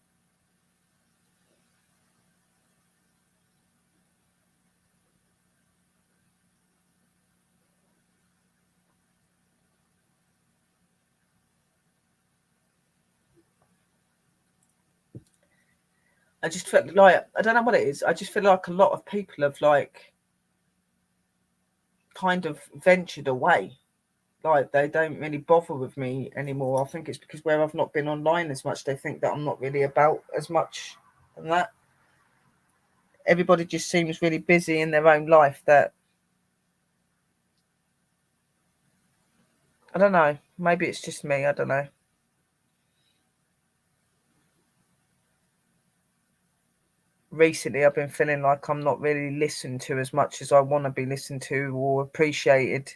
I just felt like, I don't know what it is. I just feel like a lot of people have like kind of ventured away. Like, they don't really bother with me anymore. I think it's because where I've not been online as much, they think that I'm not really about as much and that. Everybody just seems really busy in their own life that, I don't know, maybe it's just me, I don't know. Recently I've been feeling like I'm not really listened to as much as I want to be listened to or appreciated.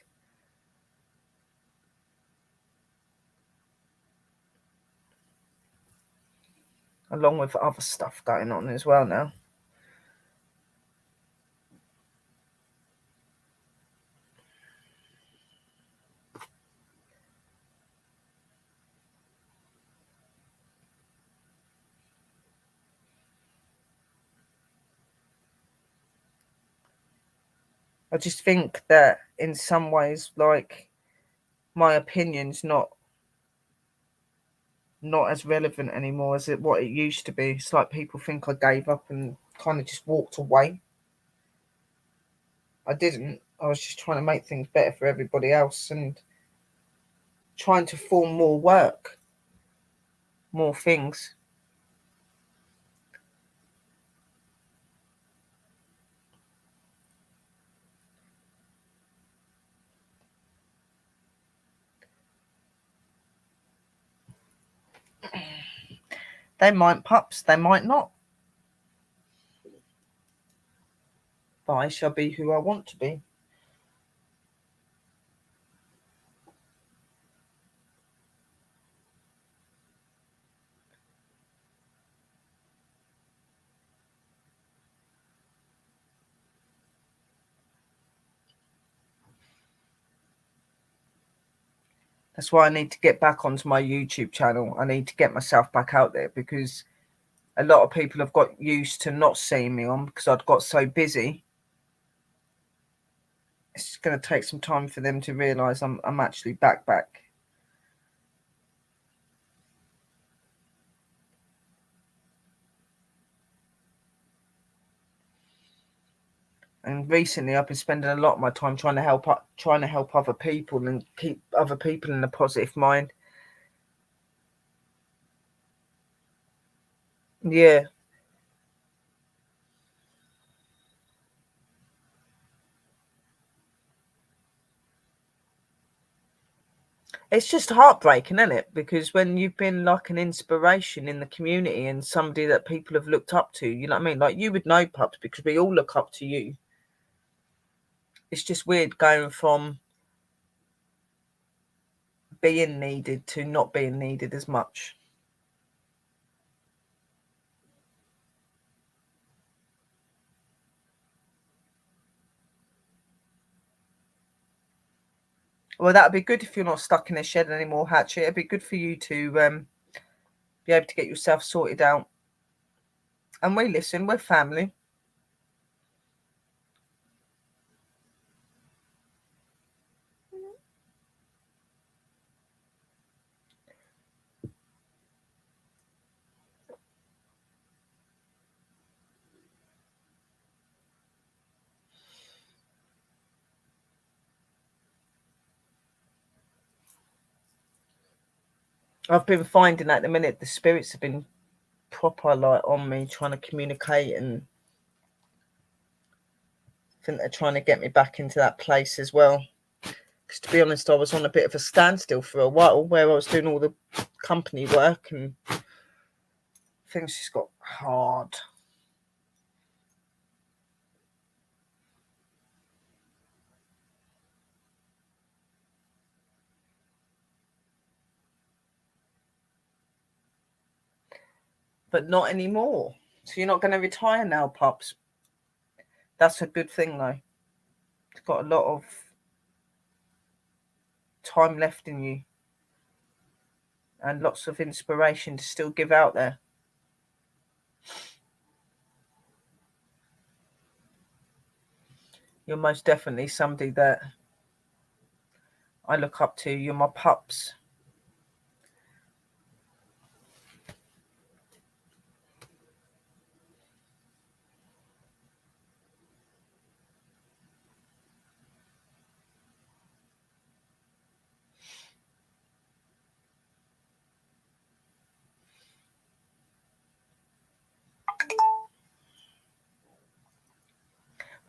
Along with other stuff going on as well now. I just think that in some ways, like, my opinion's not as relevant anymore as what it used to be. It's like people think I gave up and kind of just walked away. I didn't. I was just trying to make things better for everybody else and trying to form more work, more things. They might, Pups, they might not. But I shall be who I want to be. That's why I need to get back onto my YouTube channel. I need to get myself back out there because a lot of people have got used to not seeing me on because I'd got so busy. It's going to take some time for them to realise I'm actually back. And recently, I've been spending a lot of my time trying to help other people and keep other people in a positive mind. Yeah, It's just heartbreaking, isn't it? Because when you've been like an inspiration in the community and somebody that people have looked up to, you know what I mean? Like you would know, Pups, because we all look up to you. It's just weird going from being needed to not being needed as much. Well, that'd be good if you're not stuck in a shed anymore, Hatchet. It'd be good for you to be able to get yourself sorted out. And we listen, we're family. I've been finding at the minute the spirits have been proper like on me, trying to communicate, and I think they're trying to get me back into that place as well. Because to be honest, I was on a bit of a standstill for a while where I was doing all the company work and things just got hard. But not anymore. So you're not going to retire now, Pups. That's a good thing, though. It's got a lot of time left in you and lots of inspiration to still give out there. You're most definitely somebody that I look up to. You're my pups.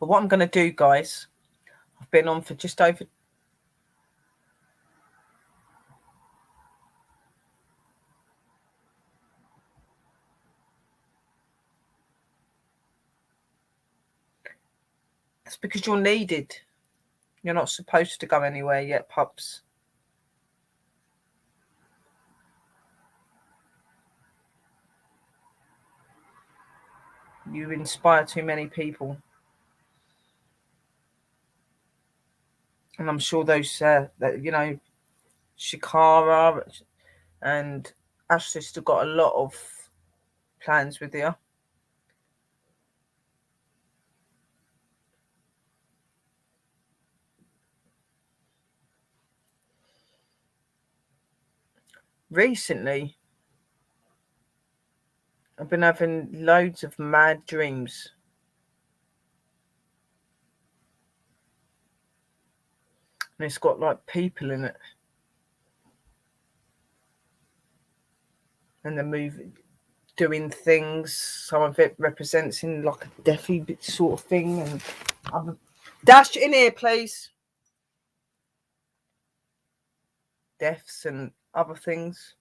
But what I'm going to do, guys, I've been on for just over... That's because you're needed. You're not supposed to go anywhere yet, Pups. You inspire too many people. And I'm sure those, that, you know, Shikara and Ashley's still got a lot of plans with you. Recently, I've been having loads of mad dreams. And it's got like people in it. And they're moving, doing things. Some of it representing like a deathy sort of thing. And I'm... Dash in here, please. Deaths and other things.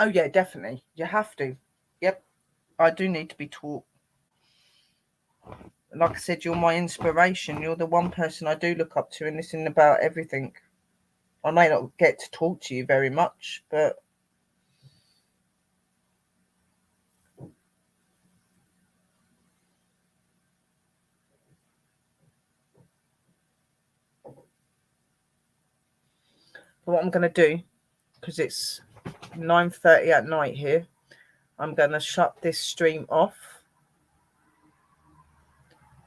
Oh, yeah, definitely. You have to. Yep. I do need to be taught. Like I said, you're my inspiration. You're the one person I do look up to and listen about everything. I may not get to talk to you very much, but what I'm going to do, because it's 9:30 at night here, I'm going to shut this stream off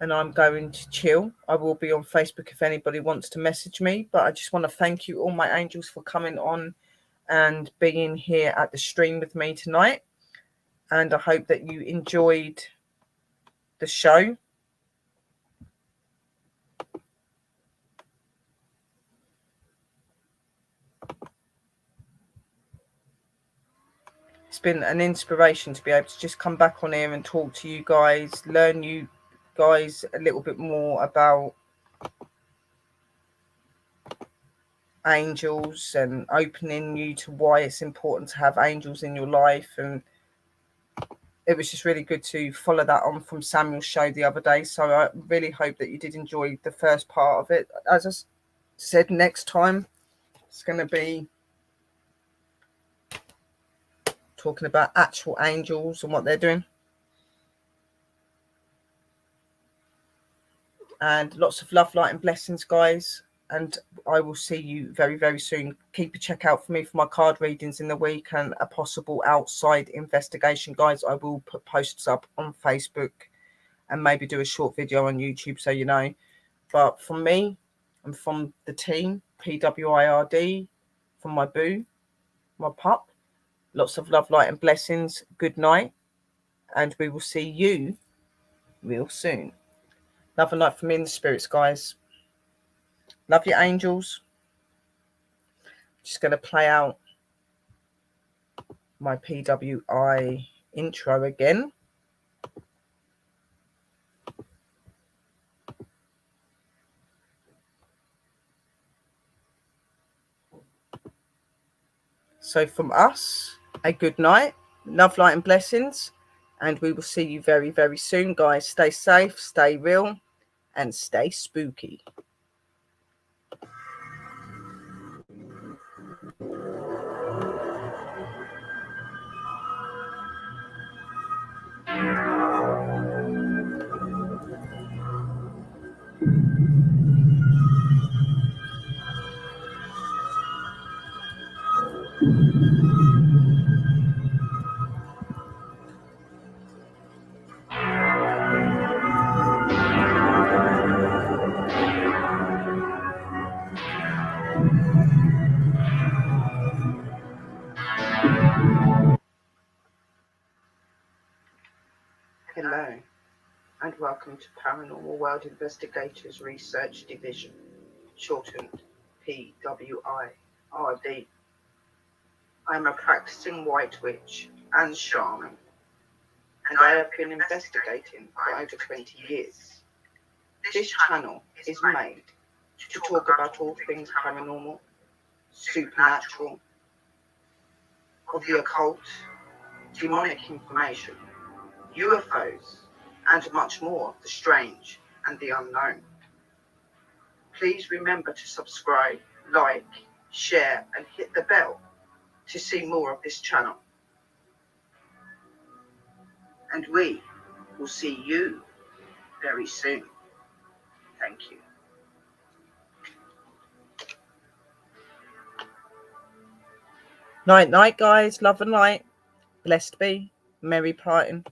and I'm going to chill. I will be on Facebook if anybody wants to message me, but I just want to thank you, all my angels, for coming on and being here at the stream with me tonight. And I hope that you enjoyed the show. It's been an inspiration to be able to just come back on here and talk to you guys, learn you guys a little bit more about angels and opening you to why it's important to have angels in your life. And it was just really good to follow that on from Samuel's show the other day. So I really hope that you did enjoy the first part of it. As I said, next time it's going to be talking about actual angels and what they're doing. And lots of love, light and blessings, guys. And I will see you very, very soon. Keep a check out for me for my card readings in the week and a possible outside investigation, guys. I will put posts up on Facebook and maybe do a short video on YouTube so you know. But from me and from the team, PWIRD, from my boo, my pup, lots of love, light and blessings. Good night. And we will see you real soon. Love and light from me in the spirits, guys. Love you, angels. Just going to play out my PWI intro again. So from us, a good night, love, light and blessings. And we will see you very, very soon, guys. Stay safe, stay real, and stay spooky. Hello, and welcome to Paranormal World Investigators Research Division, shortened PWIRD. I am a practicing white witch and shaman, and I have been investigating for over 20 years. This channel is made to talk about all things paranormal, supernatural, of the occult, demonic information, UFOs, and much more of the strange and the unknown. Please remember to subscribe, like, share, and hit the bell to see more of this channel. And we will see you very soon. Thank you. Night, night, guys. Love and light. Blessed be. Merry parting.